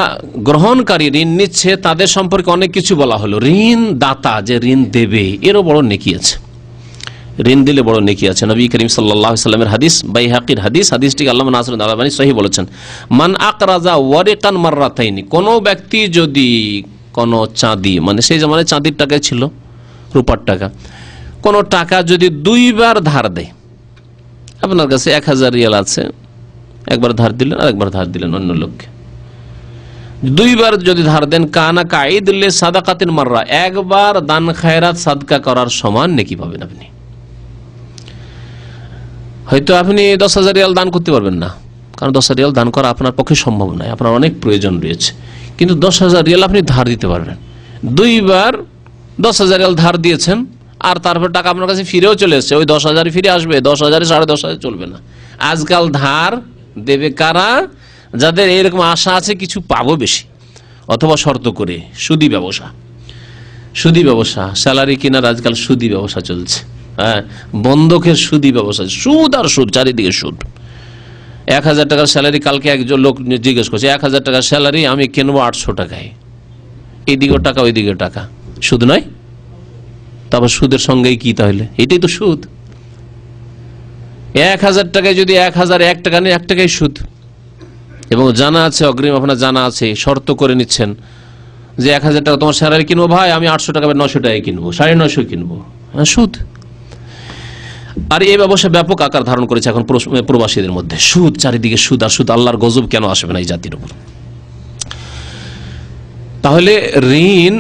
গ্রহণকারী, ঋণ নিচ্ছে, তাদের সম্পর্কে অনেক কিছু বলা হলো। ঋণ দাতা যে ঋণ দেবে, এরও বড় নেকি আছে, ঋণ দিলে বড় নেকি আছে। নবী করিম সাল্লাল্লাহু আলাইহি ওয়াসাল্লামের হাদিস, বাইহাকির হাদিস, হাদিসটিকে আল্লামা নাসিরুদ্দিন আলবানী সহিহ বলেছেন, মান আকরাজা ওয়ারিকান মাররাতাইনি, কোন ব্যক্তি যদি কোন চাঁদি, মানে সেই জামানায় চাঁদির টাকা ছিল, রূপার টাকা, কোন টাকা যদি 2 বার ধার দেয়, আপনার কাছে 1000 রিয়াল আছে, একবার ধার দিলেন আর একবার ধার দিলেন অন্য লোককে, 2 বার যদি ধার দেন, কানা কাঈদ লি সাদাকাতিন মাররা, একবার দান খায়রাত সাদকা করার সমান নেকি পাবেন আপনি। হয়তো আপনি 10,000 রিয়াল দান করতে পারবেন না, কারণ 10,000 রিয়াল দান করা আপনার পক্ষে সম্ভব নয়, আপনার অনেক প্রয়োজন রয়েছে, কিন্তু 10,000 রিয়াল আপনি ধার দিতে পারবেন। 2 বার 10,000 রিয়াল ধার দিয়েছেন, আর তারপর টাকা আপনার কাছে ফিরেও চলে এসছে, ওই 10,000 ফিরে আসবে, 10,000 10,500 চলবে না। আজকাল ধার দেবে কারা? যাদের এইরকম আশা আছে কিছু পাবো বেশি, অথবা শর্ত করে সুদি ব্যবসা, সুদি ব্যবসা, স্যালারি কিনার আজকাল সুদি ব্যবসা চলছে। হ্যাঁ, বন্ধকের সুদি ব্যবসা, সুদ আর সুদ, চারিদিকে সুদ। 1000 টাকার স্যালারি, কালকে একজন লোক জিজ্ঞেস করছে 1000 টাকার স্যালারি আমি কিনবো 800 টাকায়, এইদিকেও টাকা ওইদিকে টাকা, সুদ নয়? তারপর সুদের সঙ্গেই কি তাহলে? এটাই তো সুদ। 1000 টাকায় যদি 1001 টাকা নেই, 1 টাকায় সুদ। এবং জানা আছে অগ্রিম, আপনার জানা আছে, শর্ত করে নিচ্ছেন যে 1000 টাকা তোমার স্যালারি কিনবো ভাই, আমি 800 টাকা 900 টাকায় কিনবো, 950 কিনবো, সুদ। আর এই ব্যবসা ব্যাপক আকার ধারণ করেছে এখন প্রবাসীদের মধ্যে। সুদ, চারিদিকে সুদ আর সুদ। আল্লাহর গজব কেন আসবে না এই জাতির উপর? তাহলে ঋণ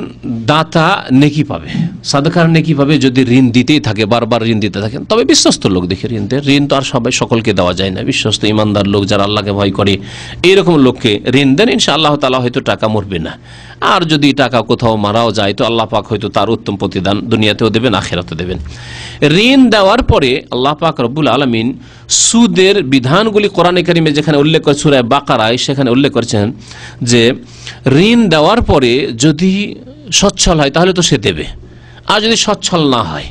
দাতা নেকি পাবে, সাদকার নেকি পাবে যদি ঋণ দিতেই থাকে, বারবার ঋণ দিতে থাকেন। তবে বিশ্বস্ত লোক দেখে ঋণ দেয়। ঋণ তো আর সবাই সকলকে দেওয়া যায় না। বিশ্বস্ত ইমানদার লোক যারা আল্লাহকে ভয় করে এইরকম লোককে ঋণ দেন, ইনশাআল্লাহ তাআলা হয়তো টাকা মরবে না। আর যদি টাকা কোথাও মারাও যায় তো আল্লাহ পাক হয়তো তার উত্তম প্রতিদান দুনিয়াতেও দেবেন, আখিরাতেও দেবেন। ঋণ দেওয়ার পরে আল্লাহ পাক রব্বুল আলামিন সুদের বিধানগুলি কোরআনে কারিমে যেখানে উল্লেখ করে সূরা বাকারায়, সেখানে উল্লেখ করেছেন যে ঋণ দেওয়ার পরে যদি সচ্ছল হয় তাহলে তো সে দেবে, আর যদি সচ্ছল না হয়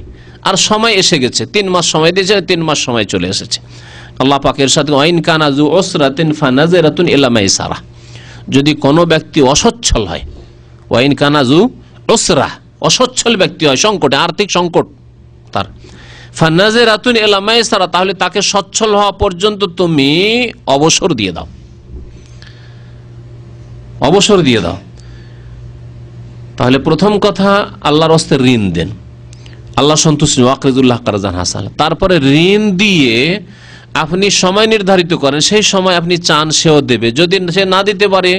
আর সময় এসে গেছে, 3 মাস সময় দিয়েছে, 3 মাস সময় চলে এসেছে, আল্লাহ পাক এরশাদ করেন ওয়াইন কানা যু উসরাতিন ফানাজিরাতুন ইলা মাইসারা, যদি কোনো ব্যক্তি অসচ্ছল হয়, ওয়াইন কানা যু উসরা, অসচ্ছল ব্যক্তি হয়, সংকটে, আর্থিক সংকট তার, ফানাজিরাতুন ইলা মাইসারা, তাহলে তাকে সচ্ছল হওয়া পর্যন্ত তুমি অবসর দিয়ে দাও, অবসর দিয়ে দাও। তাহলে প্রথম কথা আল্লাহর হস্তে ঋণ দেন, আল্লাহ সন্তুষ্ট, ওয়াকরিদুল্লাহ কারজান হাসান। তারপরে ঋণ দিয়ে আপনি সময় নির্ধারিত করেন, সেই সময় আপনি চান সেও দেবে। যদি সে না দিতে পারে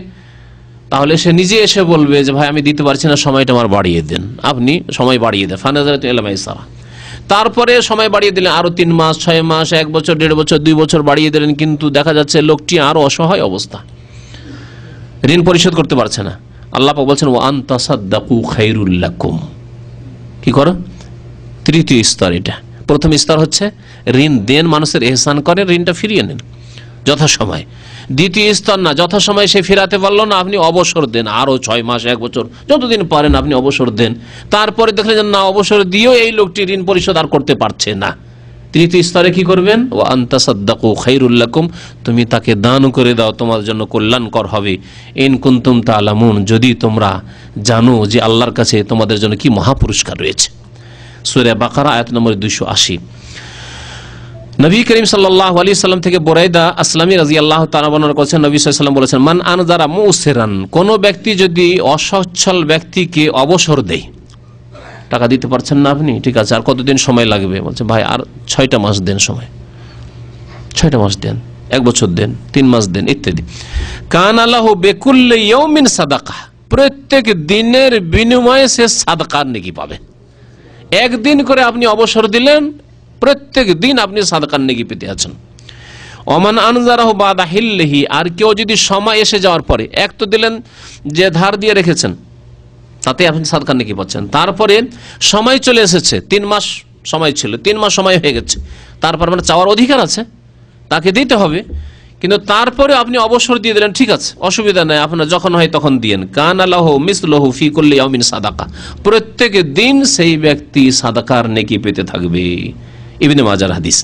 তাহলে সে নিজে এসে বলবে যে ভাই আমি দিতে পারছি না, সময়টা আমার বাড়িয়ে দেন, আপনি সময় বাড়িয়ে দেন, ফানাজারাতু ইলা মাইসারা। তারপরে সময় বাড়িয়ে দিলেন, আরো 3 মাস, 6 মাস, 1 বছর, 1.5 বছর, 2 বছর বাড়িয়ে দিলেন, কিন্তু দেখা যাচ্ছে লোকটি আরো অসহায় অবস্থা, ঋণ পরিশোধ করতে পারছে না। আল্লাহ পাক বলছেন ওয়া আন তাসাদদাকু খায়রুল লাকুম। কি করো? তৃতীয় স্তর এটা। প্রথম স্তর হচ্ছে ঋণ দেন, মানুষের ইহসান করে, ঋণটা ফিরিয়ে নেন যথাসময়। দ্বিতীয় স্তর না, যথাসময় সে ফেরাতে পারলো না, আপনি অবসর দেন, আরো 6 মাস, 1 বছর, যতদিন পারেন আপনি অবসর দেন। তারপরে দেখলেন যে না, অবসর দিয়েও এই লোকটি ঋণ পরিশোধ আর করতে পারছে না, তৃতীয় স্তরে কি করবেন? ওয়া আন তাসাদদাকু খায়রুল লাকুম, তুমি তাকে দান করে দাও, তোমার জন্য কল্যাণকর হবে। ইন কুনতুম তা'লামুন, যদি তোমরা জানো যে আল্লাহর কাছে তোমাদের জন্য কি মহা পুরস্কার রয়েছে। সূরা বাকারা আয়াত নম্বর 280। নবী করিম সাল্লাল্লাহু আলাইহি সাল্লাম থেকে বুরাইদা আসলামী রাদিয়াল্লাহু তাআলা বর্ণনা করেছেন, নবী সাল্লাল্লাহু আলাইহি ওয়াসাল্লাম বলেছেন মান আনজারা মুসিরান, কোন ব্যক্তি যদি অসচ্ছল ব্যক্তিকে অবসর দেয়, টাকা দিতে পারছেন না আপনি, ঠিক আছে, আর কতদিন সময় লাগবে? বলছে ভাই আর 6টা মাস দেন সময়, 6টা মাস দেন, 1 বছর দেন, 3 মাস দেন, ইত্যাদি। কানা লাহু বিকুল্লি ইয়াউমিন সাদাকা, প্রত্যেক দিনের বিনিময়ে সে সাদাকার নেকি পাবে। একদিন করে আপনি অবসর দিলেন, প্রত্যেক দিন আপনি সাদাকার নেকি পেতে আছেন। ওমান আনজারাহু বাদা হিল্লিহি, আর কেউ যদি সময় এসে যাওয়ার পরে, এক তো দিলেন যে ধার দিয়ে রেখেছেন, তাতে আপনি সাদকার নেকি পাচ্ছেন। তারপরে সময় চলে এসেছে, 3 মাস সময় ছিল, 3 মাস সময় হয়ে গেছে, তারপর মানে চাওয়ার অধিকার আছে, তাকে দিতে হবে, কিন্তু তারপরে আপনি অবসর দিয়ে দিলেন, ঠিক আছে, অসুবিধা নাই, আপনার যখন হয় তখন দিয়েন। কানা লাহু মিসলুহু ফি কুল্লি ইয়াউমিন সাদাকা, প্রত্যেক দিন সেই ব্যক্তি সাদাকার নেকি পেতে থাকবে। ইবনে মাজার হাদিস।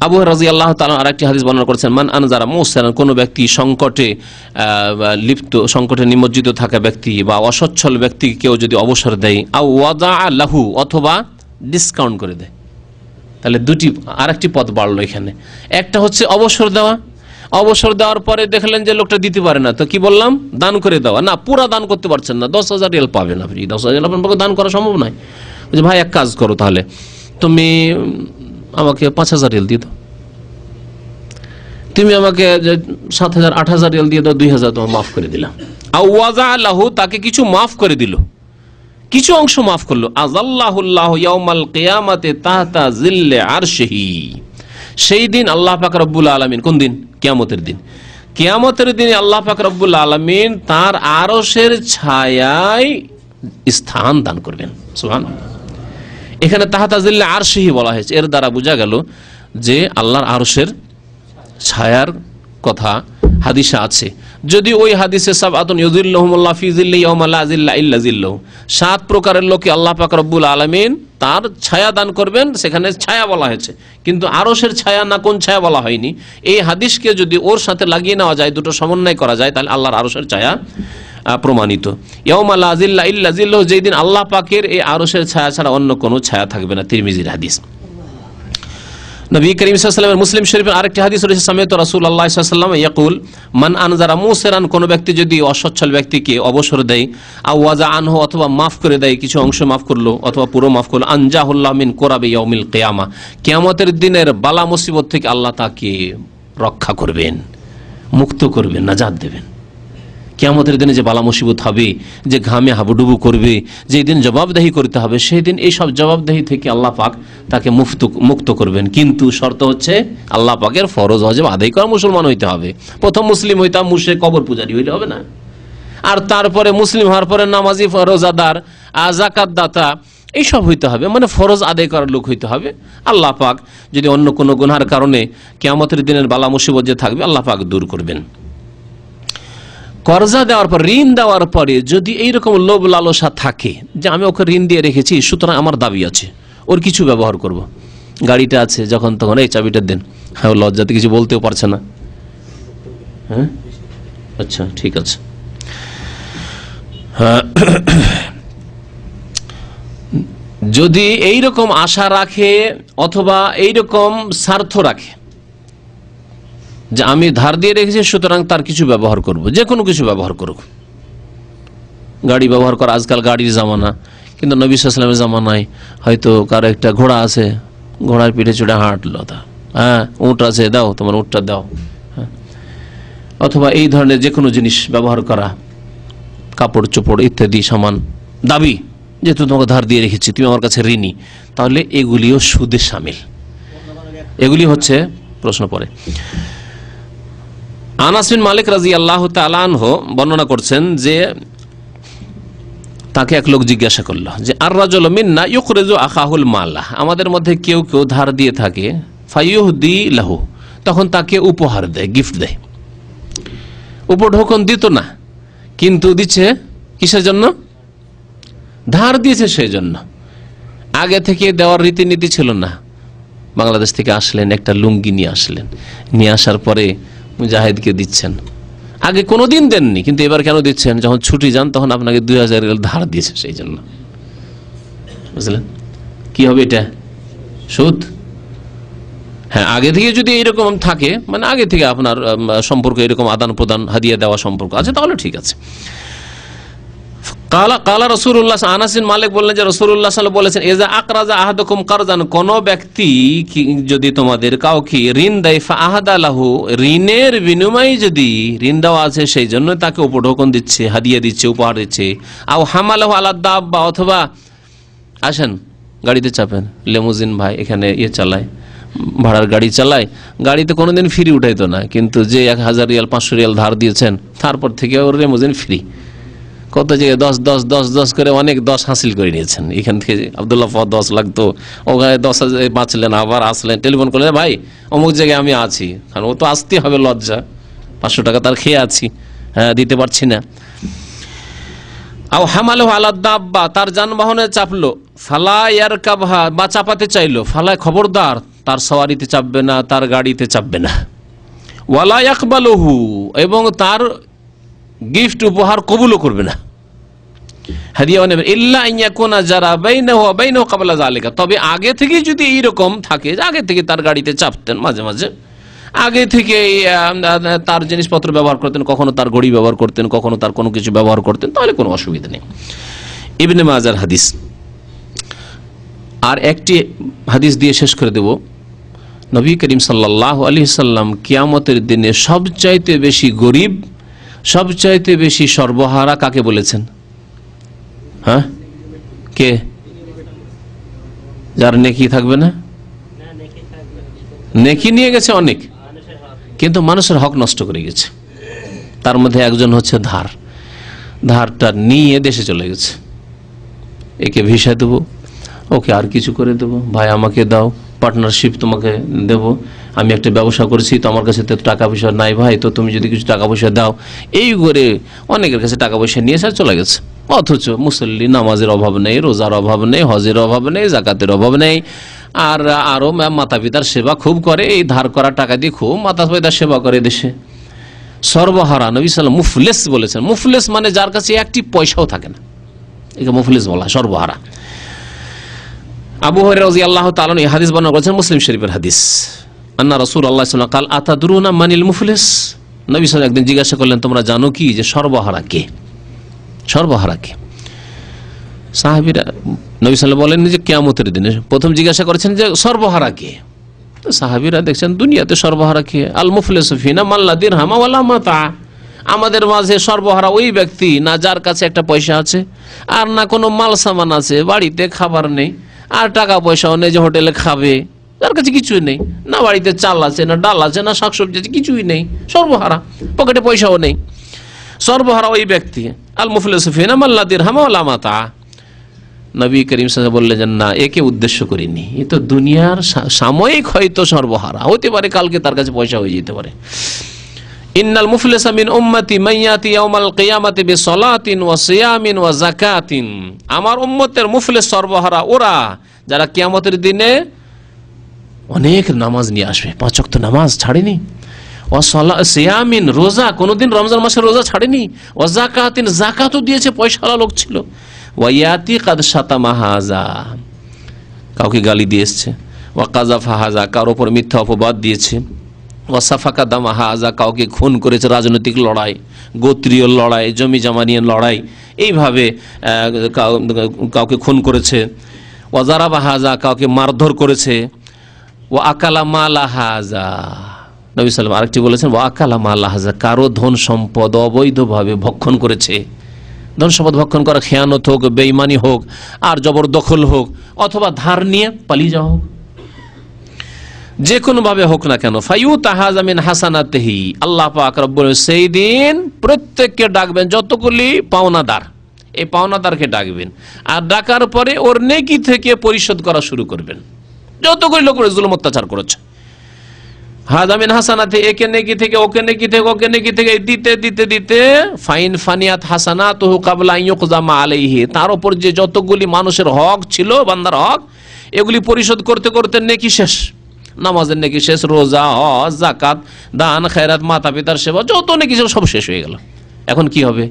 আবু হুরায়রা রাদিয়াল্লাহু তাআলা আরেকটি হাদিস বর্ণনা করেছেন মান আনজারা মুসিরান, কোন ব্যক্তি সংকটে লিপ্ত, সংকটে নিমজ্জিত থাকা ব্যক্তি বা অসচ্ছল ব্যক্তিকে কেউ যদি অবসর দেয়, আও ওয়াদা লাহু, অথবা ডিসকাউন্ট করে দেয়, তাহলে দুটি আরেকটি পদ বাড়লো এখানে। একটা হচ্ছে অবসর দেওয়া, অবসর দেওয়ার পরে দেখলেন যে লোকটা দিতে পারে না, তো কি বললাম? দান করে দেওয়া। না, পুরা দান করতে পারছেন না, 10,000 রিয়াল পাবেন আপনি, 10,000 রিয়াল আপনার দান করা সম্ভব নয়। যে ভাই এক কাজ করো, তাহলে তুমি আমাকে 5,000 রিয়াল দিয়ে দাও, তুমি আমাকে 7,000 8,000 রিয়াল দিয়ে দাও, 2,000 তোমার মাফ করে দিলাম। আও ওয়াজা লাহু, তাকে কিছু মাফ করে দিল, কিছু অংশ মাফ করলো। আযাল্লাহুল্লাহু ইয়াউমাল কিয়ামাতি তাহতা জিল্লি আরশিহি, সেই দিন আল্লাহ পাক রব্বুল আলামিন, কোন দিন? কিয়ামতের দিন। কিয়ামতের দিনে আল্লাহ পাক রব্বুল আলামিন তার আরশের ছায়ায় স্থান দান করবেন। সুবহানাল্লাহ। এখানে তাহতা জিল্লি আরশিহি বলা হয়েছে, এর দ্বারা বোঝা গেল যে আল্লাহর আরশের ছায়ার কথা হাদিসে আছে। যদি ওই হাদিসে সাবআতুন ইউযিল্লুহুমুল্লাহু ফি যিল্লি ইয়াওমা লা যিল্লা ইল্লা যিল্লুহু, 7 প্রকারের লোককে আল্লাহ পাক রব্বুল আলামিন তার ছায়া দান করবেন, সেখানে ছায়া বলা হয়েছে, কিন্তু আরশের ছায়া না কোন ছায়া বলা হয়নি। এই হাদিসকে যদি ওর সাথে লাগিয়ে নেওয়া যায়, দুটো সমন্বয় করা যায়, তাহলে আল্লাহর আরশের ছায়া প্রমাণিত। ইয়াওমা লা যিল্লা ইল্লা যিল্লুহু, যেই দিন আল্লাহ পাকের এই আরশের ছায়া ছাড়া অন্য কোনো ছায়া থাকবে না। তিরমিজির হাদিস। নবী করিম সাল্লাল্লাহু আলাইহি ওয়াসাল্লামের মুসলিম শরীফের আরেকটি হাদিস রয়েছে, সামিআতু রাসূলুল্লাহ সাল্লাল্লাহু আলাইহি ওয়াসাল্লাম ইয়াকুল মান আনজারা মুসিরান, কোন ব্যক্তি যদি অসচ্ছল ব্যক্তিকে অবসর দেয়, আও ওয়াজা আনহু, অথবা মাফ করে দেয়, কিছু অংশ মাফ করলো অথবা পুরো মাফ করলো, আনজাহুল্লাহ মিন কুরাবি ইয়াউমিল কিয়ামা, কিয়ামতের দিনের বালা মুসিবত থেকে আল্লাহ তাকে রক্ষা করবেন, মুক্ত করবেন, নাজাত দেবেন। কিয়ামতের দিনে যে বালা মুসিবত হবে, যে ঘামে হাবুডুবু করবে, যেই দিন জবাবদেহি করতে হবে, সেই দিন এই সব জবাবদেহি থেকে আল্লাহ পাক তাকে মুক্ত করবেন। কিন্তু শর্ত হচ্ছে আল্লাহ পাকের ফরজ ওয়াজিব আদায় করা মুসলমান হইতে হবে। প্রথম মুসলিম হইতাম, মুশরিক কবর পূজারী হইলে হবে না। আর তারপরে মুসলিম হওয়ার পরে নামাজি, রোজাদার, যাকাত দাতা এইসব হইতে হবে, মানে ফরজ আদায় করার লোক হইতে হবে। আল্লাহ পাক যদি অন্য কোনো গুনার কারণে কিয়ামতের দিনের বালা মুসিবত যে থাকবে আল্লাহ পাক দূর করবেন। কর্জা দেওয়ার পর, ঋণ দেওয়ার পরে যদি এইরকম লোভ লালসা থাকে যে আমি ওকে ঋণ দিয়ে রেখেছি, সুতরাং আমার দাবি আছে, ওর কিছু ব্যবহার করব, গাড়িটা আছে যখন তখন এই চাবিটা দেন, হ্যাঁ, লজ্জাতে কিছু বলতেও পারছে না, হ্যাঁ আচ্ছা ঠিক আছে। যদি এইরকম আশা রাখে অথবা এইরকম স্বার্থ রাখে যে আমি ধার দিয়ে রেখেছি সুতরাং তার কিছু ব্যবহার করব, যে কোনো কিছু ব্যবহার করুক, গাড়ি ব্যবহার করা, আজকাল গাড়ির জামানা, কিন্তু নবী সাল্লাল্লাহু আলাইহি ওয়াসাল্লামের জামানায় হয়তো কারো একটা ঘোড়া আছে, ঘোড়ার পিঠে চড়ে হাঁটলো, তা হ্যাঁ উট আছে, দাও তোমার উটটা দাও, হ্যাঁ, অথবা এই ধরনের যে কোনো জিনিস ব্যবহার করা, কাপড় চোপড় ইত্যাদি সামান দাবি, যেহেতু তোমাকে ধার দিয়ে রেখেছি, তুমি আমার কাছে ঋণী, তাহলে এগুলিও সুদে শামিল। এগুলি হচ্ছে প্রশ্ন পড়ে। আনাস বিন মালিক রাদিয়াল্লাহু তাআলা আনহু বর্ণনা করছেন যে তাকে এক লোক জিজ্ঞাসা করলো যে আর রাজুলু মিন্না ইউকরিজু আখাহুল মালা, আমাদের মধ্যে কেউ কেউ ধার দিয়ে থাকে, ফায়ুহদি লাহু, তখন তাকে উপহার দেয়, গিফট দেয়, উপঢৌকন দিত না, কিন্তু দিচ্ছে কিসের জন্য? ধার দিয়েছে সেই জন্য। আগে থেকে দেওয়ার রীতিনীতি ছিল না। বাংলাদেশ থেকে আসলেন, একটা লুঙ্গি নিয়ে আসলেন, নিয়ে আসার পরে মুজাহিদকে দিচ্ছেন, আগে কোনোদিন দেননি, কিন্তু এবার কেন দিচ্ছেন? যখন ছুটি যান তখন আপনাকে 2000 ধার দিয়েছে, সেই জন্য। বুঝলেন কি হবে এটা? সুদ। হ্যাঁ, আগে থেকে যদি এইরকম থাকে, মানে আগে থেকে আপনার সম্পর্ক এরকম আদান প্রদান, হাদিয়া দেওয়া সম্পর্ক আছে, তাহলে ঠিক আছে। কালা রাসূলুল্লাহ, আনাস বিন মালিক বললেন যে রাসূলুল্লাহ সাল্লাল্লাহু আলাইহি ওয়াসাল্লাম বলেছেন, ইজা আকরাজা আহাদুকুম কারজান, কোন ব্যক্তি যদি তোমাদের কাউকে ঋণ দেয়, ফা আহাদা লাহু, ঋণের বিনিময়ে যদি ঋণ দেওয়া আছে সেই জন্য তাকে উপঢৌকন দিচ্ছে, হাদিয়া দিচ্ছে, উপহার দিচ্ছে, আও হামালাহু আলা দাব্বা, অথবা আসেন গাড়িতে চাপেন, লেমুজিন ভাই এখানে চালায়, ভাড়ার গাড়ি চালায়, গাড়িতে কোনোদিন ফ্রি উঠাইতো না, কিন্তু যে 1000 রিয়াল 500 রিয়াল ধার দিয়েছেন তারপর থেকে ওর লেমুজিন ফ্রি। কত জায়গায় 10 করে অনেক 10 হাসিল করে নিয়েছেন। এখান থেকে আব্দুল্লাহ 10 লাগতো, ওখানে 10,000 বাঁচলেন, আবার আসলেন, টেলিফোন করলেন, ভাই অমুক জায়গায় আমি আছি, কারণ ও তো আসতে হবে, লজ্জা, 500 টাকা তার খেয়ে আছি, হ্যাঁ দিতে পারছি না। আও হামালাহু আলা দাব্বা, তার যানবাহনে চাপলো, ফালা ইয়ারকাবহা, বা চাপাতে চাইলো, ফালা খবরদার তার সওয়ারিতে চাপবে না, তার গাড়িতে চাপবে না। ওয়ালা ইয়াকবালুহু, এবং তার গিফট উপহার কবুলও করবে না, হাদিয়া নেবে, ইল্লা ইয়াকুনা জারা বাইনাহু ওয়া বাইনাহু ক্বাবলা যালিকা, তবে আগে থেকে যদি এইরকম থাকে, আগে থেকে তার গাড়িতে চাপতেন, মাঝে মাঝে আগে থেকে তার জিনিসপত্র ব্যবহার করতেন, কখনো তার ঘড়ি ব্যবহার করতেন, কখনো তার কোনো কিছু ব্যবহার করতেন, তাহলে কোনো অসুবিধা নেই। ইবনে মাজার হাদিস। আর একটি হাদিস দিয়ে শেষ করে দেব। নবী করিম সাল্লাল্লাহু আলাইহি সাল্লাম কিয়ামতের দিনে সবচাইতে বেশি গরিব, সবচাইতে বেশি সর্বহারা কাকে বলেছেন? হ্যাঁ, কে? যার নেকি থাকবে না, নেকি নিয়ে গেছে অনেক, কিন্তু মানুষের হক নষ্ট করে গেছে। তার মধ্যে একজন হচ্ছে ধারটা নিয়ে দেশে চলে গেছে, একে ভিসা দেবো, ওকে আর কিছু করে দেবো, ভাই আমাকে দাও, পার্টনারশিপ তোমাকে দেব, আমি একটা ব্যবসা করেছি তো আমার কাছে তো টাকা পয়সা নাই ভাই, তো তুমি যদি কিছু টাকা পয়সা দাও, এই করে অনেকের কাছে টাকা পয়সা নিয়ে এসে চলে গেছে। অথচ মুসল্লি, নামাজের অভাব নেই, রোজার অভাব নেই, হজের অভাব নেই, জাকাতের অভাব নেই, আর আরো মাতা পিতার সেবা খুব করে, এই ধার করা টাকা দিয়ে খুব মাতা পিতার সেবা করে দেশে। সর্বহারা, নবী সাল্লাল্লাহু মুফলেস বলেছেন। মুফলেস মানে যার কাছে একটি পয়সাও থাকে না, একে মুফলেস বলা, সর্বহারা। আবু হুরায়রা রাদিয়াল্লাহু তাআলা এই হাদিস বর্ণনা করেছেন, মুসলিম শরীফের হাদিস। আন্না রাসূলুল্লাহ সাল্লাল্লাহু আলাইহি ওয়াসাল্লাম قال আতাদরুনা মানিল মুফলিস। নবী সাল্লাল্লাহু একদিন জিজ্ঞাসা করলেন, তোমরা জানো কি যে সর্বহারা কে? সর্বহারা কে? সাহাবীরা নবী সাল্লাল্লাহু বলেন যে কিয়ামতের দিনে প্রথম জিজ্ঞাসা করেছেন যে সর্বহারা কে? তো সাহাবীরা দেখছেন দুনিয়াতে সর্বহারা কে? আল মুফলিসু ফিনা মান লা দিরহাম ওয়ালা মাতা। আমাদের মাঝে সর্বহারা ওই ব্যক্তি না যার কাছে একটা পয়সা আছে আর না কোনো মাল সামান আছে, বাড়িতে খাবার নেই আর টাকা পয়সাও নেই যে হোটেলে খাবে, যার কাছে কিছুই নেই, না বাড়িতে চাল আছে না ডাল আছে না শাকসবজি আছে, কিছুই নেই, সর্বহারা, পকেটে পয়সাও নেই, সর্বহারা ওই ব্যক্তি। আল মুফলিসু ফিনা মান লা দিরহাম ওয়ালা মাতা। নবী করিম সাল্লাল্লাহু আলাইহি ওয়াসাল্লাম বললেন, না, একে উদ্দেশ্য করিনি, এ তো দুনিয়ার সাময়িক হয়তো সর্বহারা হতে পারে, কালকে তার কাছে পয়সা হয়ে যেতে পারে। ইন্নাল মুফলিসা মিন উম্মতি মান ইয়াতি ইয়াউমাল কিয়ামাতি বিসসালাতিন ওয়া সিয়ামিন ওয়া যাকাতিন। আমার উম্মতের মুফলিস সর্বহারা ওরা যারা কিয়ামতের দিনে অনেক নামাজ নিয়ে আসবে, 5 ওয়াক্ত নামাজ ছাড়েনি, ওয়া সিয়ামিন রোজা, কোনোদিন রমজান মাসের রোজা ছাড়েনি, ওয়া যাকাতিন যাকাতও দিয়েছে, পয়সাওয়ালা লোক ছিল, ওয়া ইয়াতি কাদ শাতামা হাযা, কাউকে গালি দিয়ে এসেছে, ওয়া কাযাফা হাযা, কার উপর মিথ্যা অপবাদ দিয়েছে, ওয়াসাফাকা দামা হাজা, কাউকে খুন করেছে, রাজনৈতিক লড়াই, গোত্রীয় লড়াই, জমি জমা নিয়ে লড়াই, এইভাবে কাউকে খুন করেছে, ওয়াজারাবা হাজা, কাউকে মারধর করেছে, ও আকালা মালা হাজা। নবী সাল্লাল্লাহু আরেকটি বলেছেন, ও আকালা মালা হাজা, কারো ধন সম্পদ অবৈধভাবে ভক্ষণ করেছে। ধন সম্পদ ভক্ষণ করা খেয়ানত হোক, বেঈমানি হোক, আর জবরদখল হোক, অথবা ধার নিয়ে পালিয়ে যাওয়া হোক, যে কোনো ভাবে হোক না কেন, ফায়ুতাহাযা মিন হাসানাতিহি, আল্লাহ পাক রব্বুল সেই দিন প্রত্যেককে ডাকবেন, যতগুলি পাওনাদার, এই পাওনাদারকে ডাকবেন, আর ডাকার পরে ওর নেকি থেকে পরিশোধ করা শুরু করবেন, যতগুলি লোক জুলুম অত্যাচার করেছে। হাযা মিন হাসানাতি, একে নেকি থেকে ওকে নেকি থেকে ওকে নেকি থেকে দিতে দিতে দিতে ফাইন ফানিয়াত হাসানাতুহু ক্বাবলা আন ইউকযামা আলাইহি, তার উপর যে যতগুলি মানুষের হক ছিল, বান্দার হক, এগুলি পরিশোধ করতে করতে নেকি শেষ, নামাজের নেকি শেষ, রোজা, হজ, যাকাত, দান, খায়রাত, মাতা পিতার সেবা, যত নেকি সব শেষ হয়ে গেল। এখন কি হবে?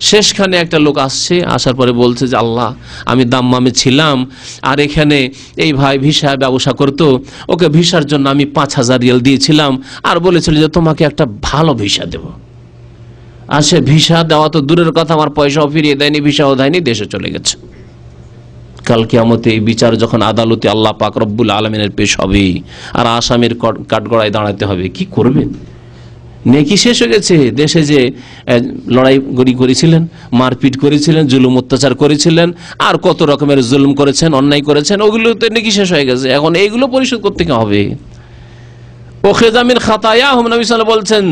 শেষখানে একটা লোক আসছে, আসার পরে বলছে যে আল্লাহ, আমি দাম্মামে ছিলাম, আর এখানে এই ভাই ভিসা ব্যবসা করতো, ওকে ভিসার জন্য আমি 5000 রিয়াল দিয়েছিলাম, আর বলেছিল যে তোমাকে একটা ভালো ভিসা দেব, আর সে ভিসা দেওয়া তো দূরের কথা, আমার পয়সাও ফিরিয়ে দেয়নি, ভিসাও দেয়নি, দেশে চলে গেছে। কাল কিয়ামতে এই বিচার যখন আদালতে আল্লাহ পাক রব্বুল আলামিনের পেশ হবে, আর আসামির কাঠগড়ায় দাঁড়াতে হবে, কি করবেন? নেকি শেষ হয়ে গেছে, দেশে যে লড়াই গড়ি করেছিলেন, মারপিট করেছিলেন, জুলুম অত্যাচার করেছিলেন, আর কত রকমের জুলুম করেছেন, অন্যায় করেছেন, ওগুলোতে নেকি শেষ হয়ে গেছে, এখন এইগুলো পরিশোধ করতে হবে। ওখিযা মিন খাতায়াহুম, নবী সাল্লাল্লাহু বলছেন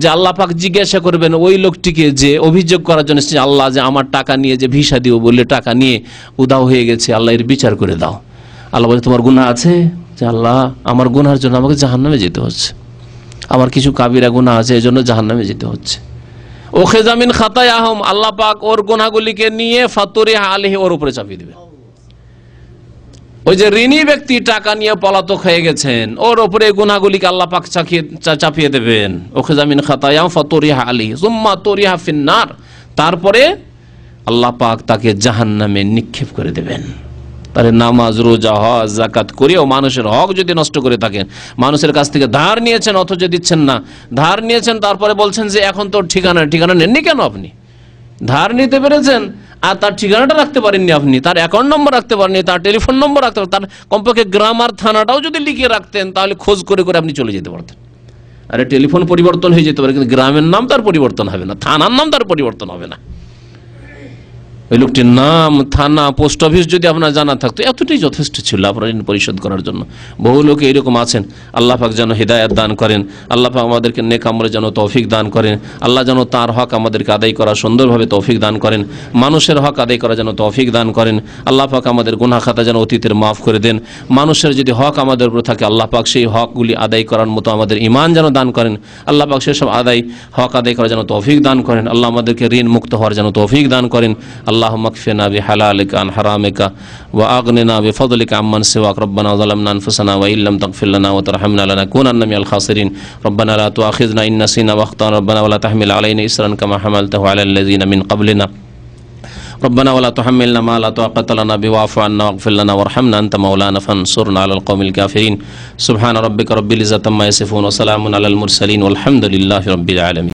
যে আল্লাহ পাক জিজ্ঞাসা করবেন ওই লোকটিকে যে অভিযোগ করার জন্য, আল্লাহ যে আমার টাকা নিয়ে যে ভিসা দিও বললে টাকা নিয়ে উধাও হয়ে গেছে, আল্লাহ এর বিচার করে দাও। আল্লাহ বলে, তোমার গুনাহ আছে? যে আল্লাহ, আমার গুনাহের জন্য আমাকে জাহান্নামে যেতে হচ্ছে, আমার কিছু কাবিরা গুনাহ আছে, এই জন্য জাহান্নামে যেতে হচ্ছে। ওখিযা মিন খাতায়াহুম, আল্লাহ পাক ওর গুনাহগুলিকে নিয়ে ফাতুরিহা আলাইহি, ওর উপরে চাপিয়ে দেবে। ওই যে ঋণী ব্যক্তি টাকা নিয়ে পলাতক হয়ে গেছেন, ওর উপরে গুনাহগুলিকে আল্লাহ পাক চাপিয়ে দেবেন। ওখিযা মিন খাতায়াহুম ফাতুরিহা আলাইহি সুম্মা তুরিহা ফিন্নার, তারপরে আল্লাহ পাক তাকে জাহান্নামে নিক্ষেপ করে দেবেন। তাহলে নামাজ, রোজা, হজ, যাকাত করেও মানুষের হক যদি নষ্ট করে থাকেন, মানুষের কাছ থেকে ধার নিয়েছেন অথচ দিচ্ছেন না, ধার নিয়েছেন তারপরে বলছেন যে এখন তোর ঠিকানা নেননি কেন? আপনি ধার নিতে পেরেছেন আর তার ঠিকানাটা রাখতে পারেননি, আপনি তার অ্যাকাউন্ট নম্বর রাখতে পারেননি, তার টেলিফোন নম্বর রাখতে পারেন, তার কমপক্ষে গ্রাম আর থানাটাও যদি লিখে রাখতেন, তাহলে খোঁজ করে করে আপনি চলে যেতে পারতেন। আরে টেলিফোন পরিবর্তন হয়ে যেতে পারে, কিন্তু গ্রামের নাম তার পরিবর্তন হবে না, থানার নাম তার পরিবর্তন হবে না। ওই লোকটির নাম, থানা, পোস্ট অফিস যদি আপনার জানা থাকতো, এতটাই যথেষ্ট ছিল আপনার ঋণ পরিশোধ করার জন্য। বহু লোক এইরকম আছেন, আল্লাহ পাক যেন হিদায়াত দান করেন, আল্লাহ পাক আমাদেরকে নেক আমলে যেন তৌফিক দান করেন, আল্লাহ যেন তার হক আমাদেরকে আদায় করা সুন্দরভাবে তৌফিক দান করেন, মানুষের হক আদায় করা যেন তৌফিক দান করেন, আল্লাহ পাক আমাদের গুনাহ খাতা যেন অতীতের মাফ করে দেন, মানুষের যদি হক আমাদের উপর থাকে আল্লাহ পাক সেই হকগুলি আদায় করার মতো আমাদের ঈমান যেন দান করেন, আল্লাহ পাক সেসব হক আদায় করা যেন তৌফিক দান করেন, আল্লাহ আমাদেরকে ঋণ মুক্ত হওয়ার যেন তৌফিক দান করেন। আল্লাহুম্মা কফিনা বিহালালিকা আন হারামিকা ওয়া আগনিনা বিফদলিকা আম্মান সিওয়াক, রব্বানা যালামনা আনফুসানা ওয়া ইল্লাম তাগফির লানা ওয়া তারহামনা লানাকুনান্না মিনাল খাসিরিন, রব্বানা লা তুআখিযনা ইন নাসিনা ওয়া আখতানা, রব্বানা ওয়া লা তাহমিল আলাইনা ইসরান কামা হামালতাহু আলাল লাযিনা মিন ক্বাবলিনা ربنا ولا تحملنا ما لا طاقة لنا به واعف عنا واغفر لنا وارحمنا أنت مولانا فانصرنا على القوم الكافرين سبحان ربك رب العزة عما يصفون وسلام على المرسلين والحمد لله رب العالمين